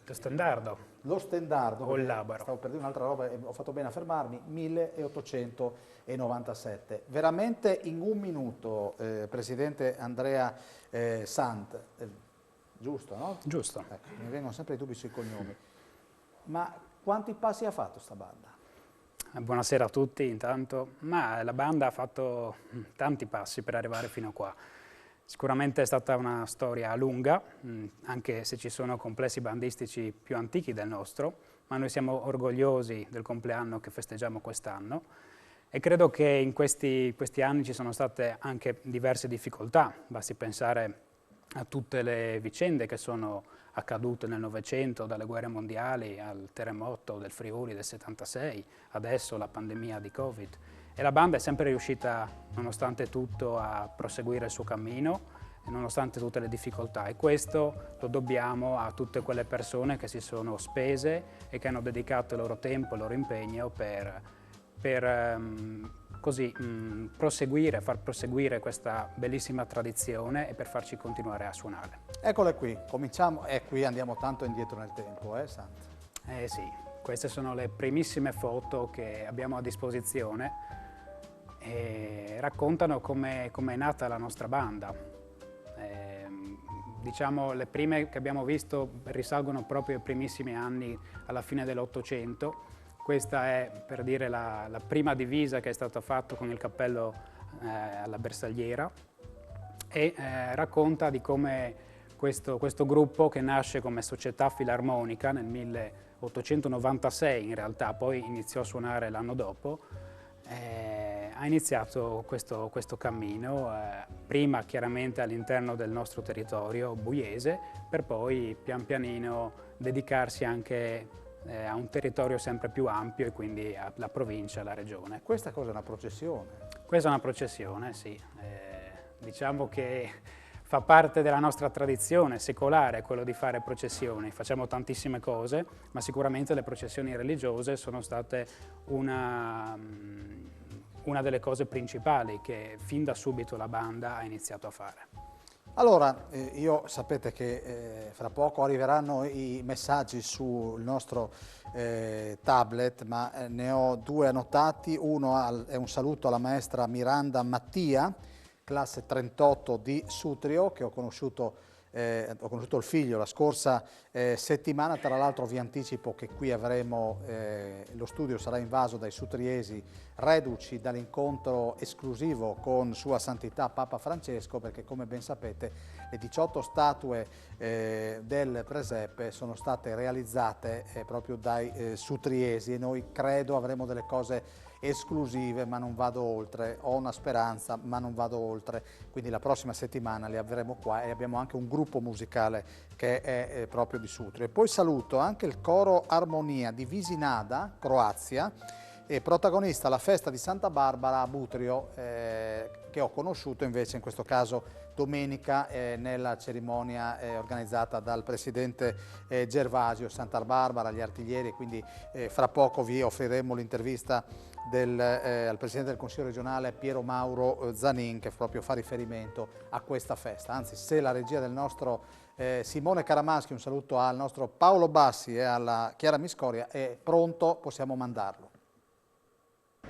Lo stendardo. Lo stendardo. O il labaro. Stavo per dire un'altra roba e ho fatto bene a fermarmi. 1897. Veramente in un minuto, Presidente Andrea Sant, giusto, no? Giusto. Ecco, mi vengono sempre i dubbi sui cognomi. Ma quanti passi ha fatto sta banda? Buonasera a tutti intanto. Ma la banda ha fatto tanti passi per arrivare fino a qua. Sicuramente è stata una storia lunga, anche se ci sono complessi bandistici più antichi del nostro, ma noi siamo orgogliosi del compleanno che festeggiamo quest'anno e credo che in questi anni ci sono state anche diverse difficoltà. Basti pensare a tutte le vicende che sono accadute nel Novecento, dalle guerre mondiali al terremoto del Friuli del 76, adesso la pandemia di Covid. E la banda è sempre riuscita, nonostante tutto, a proseguire il suo cammino, nonostante tutte le difficoltà. E questo lo dobbiamo a tutte quelle persone che si sono spese e che hanno dedicato il loro tempo, il loro impegno per far proseguire questa bellissima tradizione e per farci continuare a suonare. Eccole qui, cominciamo e qui andiamo tanto indietro nel tempo, Sant? Sì, queste sono le primissime foto che abbiamo a disposizione e raccontano come è nata la nostra banda. diciamo, le prime che abbiamo visto risalgono proprio ai primissimi anni, alla fine dell'Ottocento. Questa è, per dire, la prima divisa che è stata fatta con il cappello alla bersagliera e racconta di come questo gruppo, che nasce come società filarmonica nel 1896 in realtà, poi iniziò a suonare l'anno dopo, ha iniziato questo cammino, prima chiaramente all'interno del nostro territorio buiese, per poi pian pianino dedicarsi anche a un territorio sempre più ampio e quindi alla provincia, alla regione. Questa cosa è una processione? Questa è una processione, sì. Diciamo che fa parte della nostra tradizione secolare quello di fare processioni. Facciamo tantissime cose, ma sicuramente le processioni religiose sono state una delle cose principali che fin da subito la banda ha iniziato a fare. Allora, io sapete che fra poco arriveranno i messaggi sul nostro tablet, ma ne ho due annotati. Uno è un saluto alla maestra Miranda Mattia, classe 38 di Sutrio, che ho conosciuto il figlio la scorsa settimana. Tra l'altro vi anticipo che qui avremo, lo studio sarà invaso dai sutriesi reduci dall'incontro esclusivo con Sua Santità Papa Francesco, perché come ben sapete le 18 statue del presepe sono state realizzate proprio dai sutriesi e noi credo avremo delle cose esclusive, ma non vado oltre. Ho una speranza, ma non vado oltre. Quindi la prossima settimana li avremo qua e abbiamo anche un gruppo musicale che è proprio di Sutrio. E poi saluto anche il coro Armonia di Visinada, Croazia, e protagonista alla festa di Santa Barbara a Butrio, che ho conosciuto invece in questo caso domenica nella cerimonia organizzata dal presidente Gervasio. Santa Barbara, gli artiglieri, quindi fra poco vi offriremo l'intervista al presidente del Consiglio regionale Piero Mauro Zanin, che proprio fa riferimento a questa festa. Anzi, se la regia del nostro Simone Caramaschi, un saluto al nostro Paolo Bassi e alla Chiara Miscoria, è pronto, possiamo mandarlo.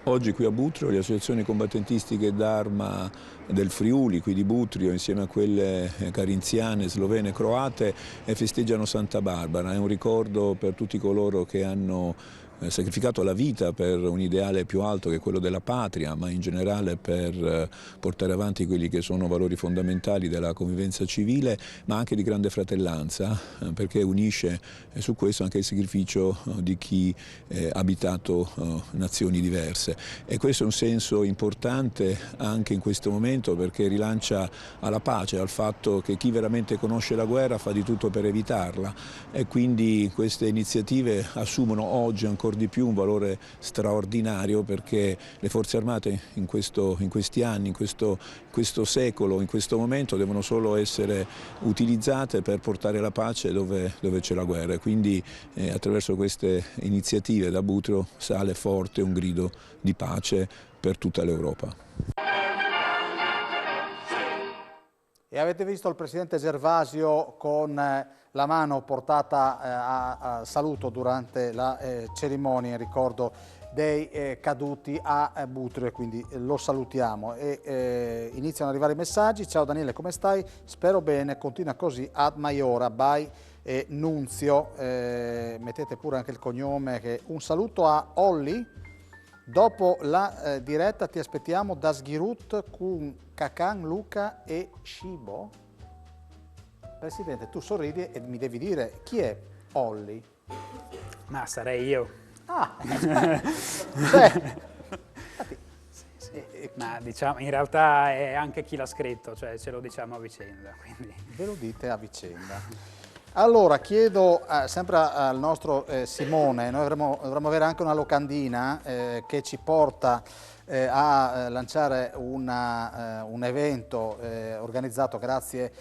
Oggi qui a Butrio le associazioni combattentistiche d'arma del Friuli, qui di Butrio, insieme a quelle carinziane, slovene e croate, festeggiano Santa Barbara. È un ricordo per tutti coloro che hanno sacrificato la vita per un ideale più alto che è quello della patria, ma in generale per portare avanti quelli che sono valori fondamentali della convivenza civile, ma anche di grande fratellanza, perché unisce su questo anche il sacrificio di chi ha abitato nazioni diverse. E questo è un senso importante anche in questo momento, perché rilancia alla pace, al fatto che chi veramente conosce la guerra fa di tutto per evitarla, e quindi queste iniziative assumono oggi ancora di più un valore straordinario, perché le forze armate in questi anni, in questo secolo, in questo momento devono solo essere utilizzate per portare la pace dove c'è la guerra. Quindi attraverso queste iniziative da Butrio sale forte un grido di pace per tutta l'Europa. E avete visto il presidente Gervasio con la mano portata a saluto durante la cerimonia in ricordo dei caduti a Butrio, e quindi lo salutiamo. E iniziano ad arrivare i messaggi. Ciao Daniele, come stai? Spero bene, continua così ad Maiora, by Nunzio. Mettete pure anche il cognome. Un saluto a Olli. Dopo la diretta ti aspettiamo da Sghirut con Cacan, Luca e Scibo. Presidente, tu sorridi e mi devi dire chi è Olli. Ma sarei io. Ah, ma diciamo, in realtà è anche chi l'ha scritto, cioè ce lo diciamo a vicenda. Quindi. Ve lo dite a vicenda. Allora, chiedo sempre al nostro Simone, noi dovremmo avere anche una locandina che ci porta a lanciare un evento organizzato, grazie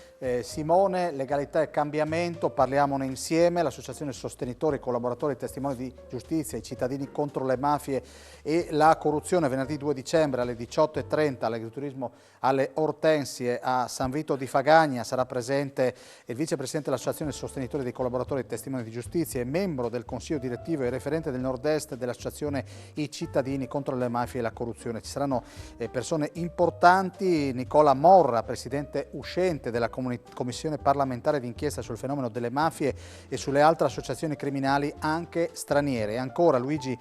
Simone, Legalità e Cambiamento, parliamone insieme, l'associazione sostenitori, collaboratori e testimoni di giustizia, i cittadini contro le mafie e la corruzione, venerdì 2 dicembre alle 18:30 all'agriturismo alle Ortensie a San Vito di Fagagna. Sarà presente il vicepresidente dell'associazione sostenitori dei collaboratori e testimoni di giustizia e membro del consiglio direttivo e referente del nord-est dell'associazione I cittadini contro le mafie e la corruzione, rivoluzione. Ci saranno persone importanti, Nicola Morra, presidente uscente della Commissione parlamentare d'inchiesta sul fenomeno delle mafie e sulle altre associazioni criminali anche straniere. E ancora Luigi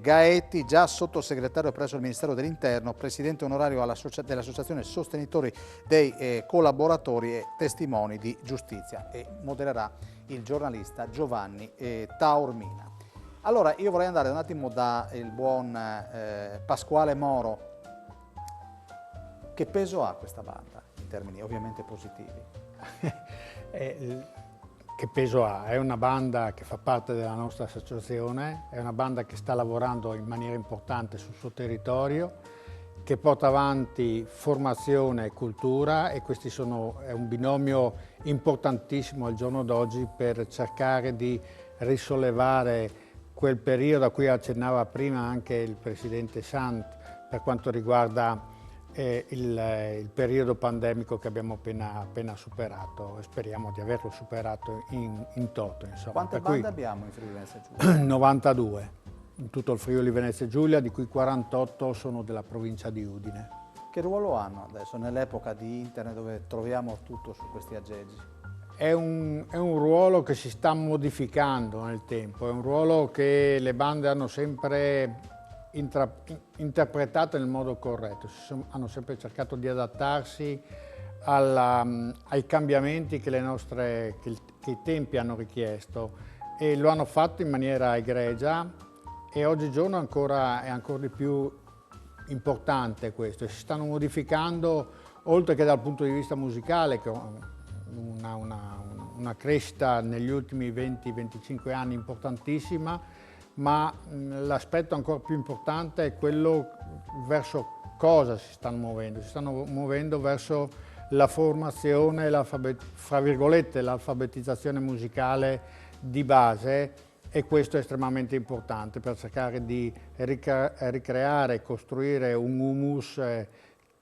Gaetti, già sottosegretario presso il Ministero dell'Interno, presidente onorario dell'Associazione Sostenitori dei Collaboratori e Testimoni di Giustizia, e modererà il giornalista Giovanni Taormina. Allora, io vorrei andare un attimo da il buon Pasquale Moro. Che peso ha questa banda, in termini ovviamente positivi? Che peso ha? È una banda che fa parte della nostra associazione, è una banda che sta lavorando in maniera importante sul suo territorio, che porta avanti formazione e cultura, e questi è un binomio importantissimo al giorno d'oggi per cercare di risollevare quel periodo a cui accennava prima anche il Presidente Sant per quanto riguarda il periodo pandemico che abbiamo appena superato, e speriamo di averlo superato in toto. Insomma. Quante bande abbiamo in Friuli Venezia Giulia? 92 in tutto il Friuli Venezia Giulia, di cui 48 sono della provincia di Udine. Che ruolo hanno adesso nell'epoca di internet dove troviamo tutto su questi aggeggi? È un ruolo che si sta modificando nel tempo, è un ruolo che le bande hanno sempre interpretato nel modo corretto, hanno sempre cercato di adattarsi ai cambiamenti che i tempi hanno richiesto, e lo hanno fatto in maniera egregia, e oggigiorno è ancora di più importante questo. Si stanno modificando, oltre che dal punto di vista musicale, che una crescita negli ultimi 20-25 anni importantissima, ma l'aspetto ancora più importante è quello verso cosa si stanno muovendo. Si stanno muovendo verso la formazione, fra virgolette, l'alfabetizzazione musicale di base, e questo è estremamente importante per cercare di ricreare e costruire un humus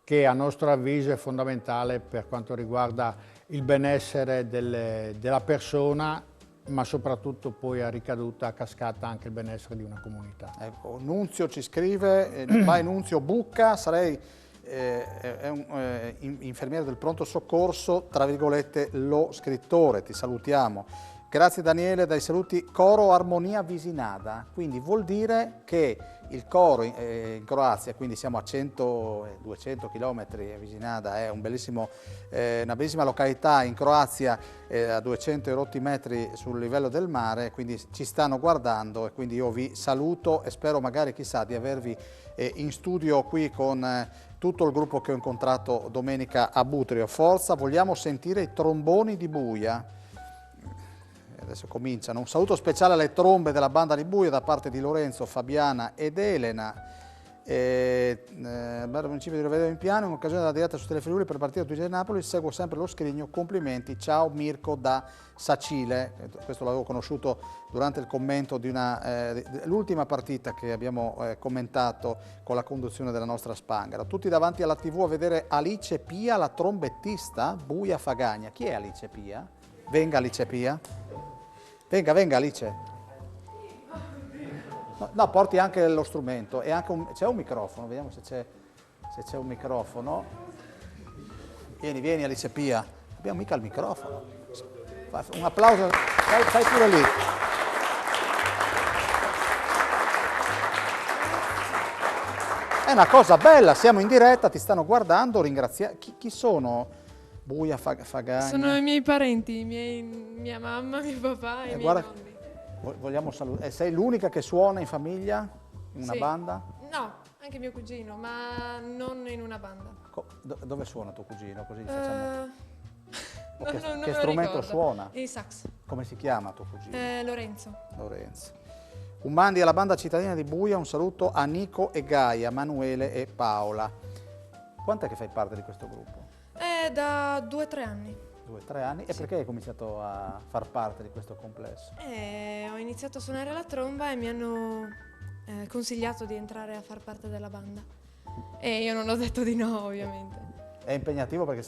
che a nostro avviso è fondamentale per quanto riguarda il benessere della persona, ma soprattutto poi a ricaduta, a cascata, anche il benessere di una comunità. Ecco, Nunzio ci scrive, vai Nunzio Bucca, sarei infermiere del pronto soccorso, tra virgolette, lo scrittore, ti salutiamo. Grazie Daniele, dai saluti Coro Armonia Visinada, quindi vuol dire che il coro in Croazia, quindi siamo a 100-200 km, Visinada è una bellissima località in Croazia, a 200 e rotti metri sul livello del mare, quindi ci stanno guardando, e quindi io vi saluto e spero magari, chissà, di avervi in studio qui con tutto il gruppo che ho incontrato domenica a Butrio. Forza, vogliamo sentire i tromboni di Buia. Adesso cominciano. Un saluto speciale alle trombe della banda di Buia da parte di Lorenzo, Fabiana ed Elena. Bello municipio di Rovedo in Piano, in occasione della diretta su Telefriuli per partire Tuigi Napoli, seguo sempre lo scrigno, complimenti, ciao Mirko da Sacile. Questo l'avevo conosciuto durante il commento di l'ultima partita che abbiamo commentato con la conduzione della nostra Spanghera. Tutti davanti alla TV a vedere Alice Pia, la trombettista, Buia Fagagna. Chi è Alice Pia? Venga Alice Pia. Venga Alice. No, porti anche lo strumento e anche c'è un microfono, vediamo se c'è un microfono. Vieni Alice Pia. Abbiamo mica il microfono. Un applauso, fai pure lì. È una cosa bella, siamo in diretta, ti stanno guardando, ringraziamo. Chi sono? Buia Fagagna. Sono i miei parenti, mia mamma, mio papà e i miei nonni. Vogliamo salutare. Sei l'unica che suona in famiglia? In una banda? No, anche mio cugino, ma non in una banda. Dove suona tuo cugino? Così facciamo. Non Che me lo strumento ricordo. suona? Il sax. Come si chiama tuo cugino? Lorenzo. Un mandi alla banda cittadina di Buia, un saluto a Nico e Gaia, Manuele e Paola. Quant'è che fai parte di questo gruppo? Da 2-3 anni. 2-3 anni? E perché hai cominciato a far parte di questo complesso? Ho iniziato a suonare la tromba e mi hanno consigliato di entrare a far parte della banda. E io non ho detto di no, ovviamente. È impegnativo perché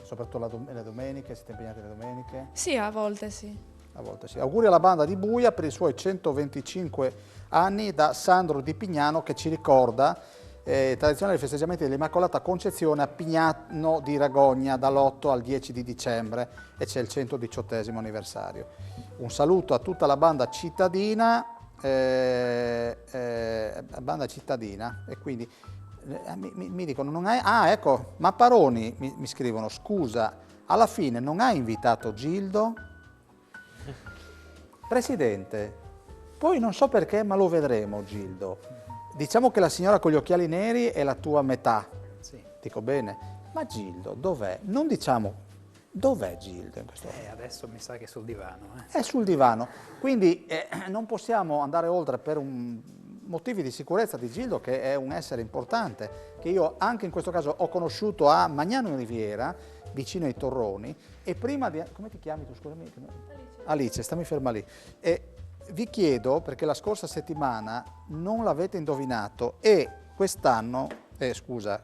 soprattutto le domeniche, siete impegnati le domeniche? Sì, a volte sì. A volte sì. Auguri alla banda di Buia per i suoi 125 anni da Sandro di Pignano, che ci ricorda tradizionali festeggiamenti dell'Immacolata Concezione a Pignano di Ragogna dall'8 al 10 di dicembre, e c'è il 118° anniversario. Un saluto a tutta la banda cittadina, e quindi mi dicono, non hai... Ah, ecco, Mapparoni mi scrivono, scusa, alla fine non hai invitato Gildo? Presidente, poi non so perché, ma lo vedremo Gildo. Diciamo che la signora con gli occhiali neri è la tua metà, Sì. dico bene, ma Gildo dov'è? Non diciamo dov'è Gildo in questo momento. Adesso mi sa che è sul divano. È sul divano, quindi non possiamo andare oltre per motivi di sicurezza di Gildo, che è un essere importante, che io anche in questo caso ho conosciuto a Magnano in Riviera, vicino ai Torroni, e prima di... Come ti chiami tu, scusami? Alice, stammi ferma lì. E vi chiedo, perché la scorsa settimana non l'avete indovinato e quest'anno, scusa,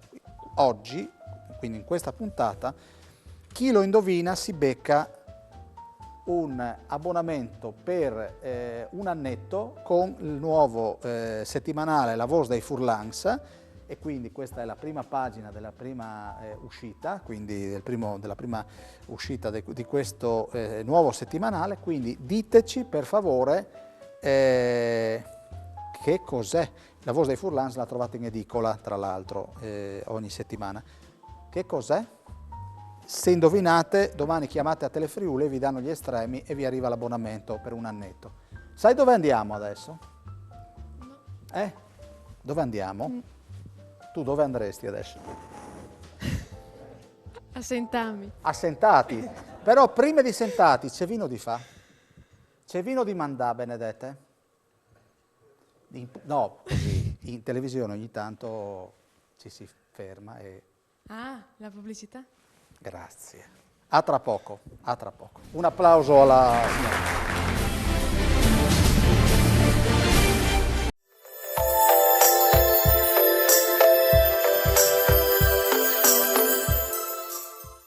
oggi, quindi in questa puntata, chi lo indovina si becca un abbonamento per un annetto con il nuovo settimanale La Voz dei Furlans, e quindi questa è la prima pagina della prima uscita, quindi della prima uscita di questo nuovo settimanale, quindi diteci per favore che cos'è. La Voz dei Furlans la trovate in edicola, tra l'altro, ogni settimana. Che cos'è? Se indovinate, domani chiamate a Telefriuli e vi danno gli estremi e vi arriva l'abbonamento per un annetto. Sai dove andiamo adesso? No. Dove andiamo? Tu dove andresti adesso? A Sentami. A Sentati. Però prima di Sentati c'è vino di fa? C'è vino di Mandà, Benedette? No, così, in televisione ogni tanto ci si ferma e... Ah, la pubblicità? Grazie. A tra poco, a tra poco. Un applauso alla signora.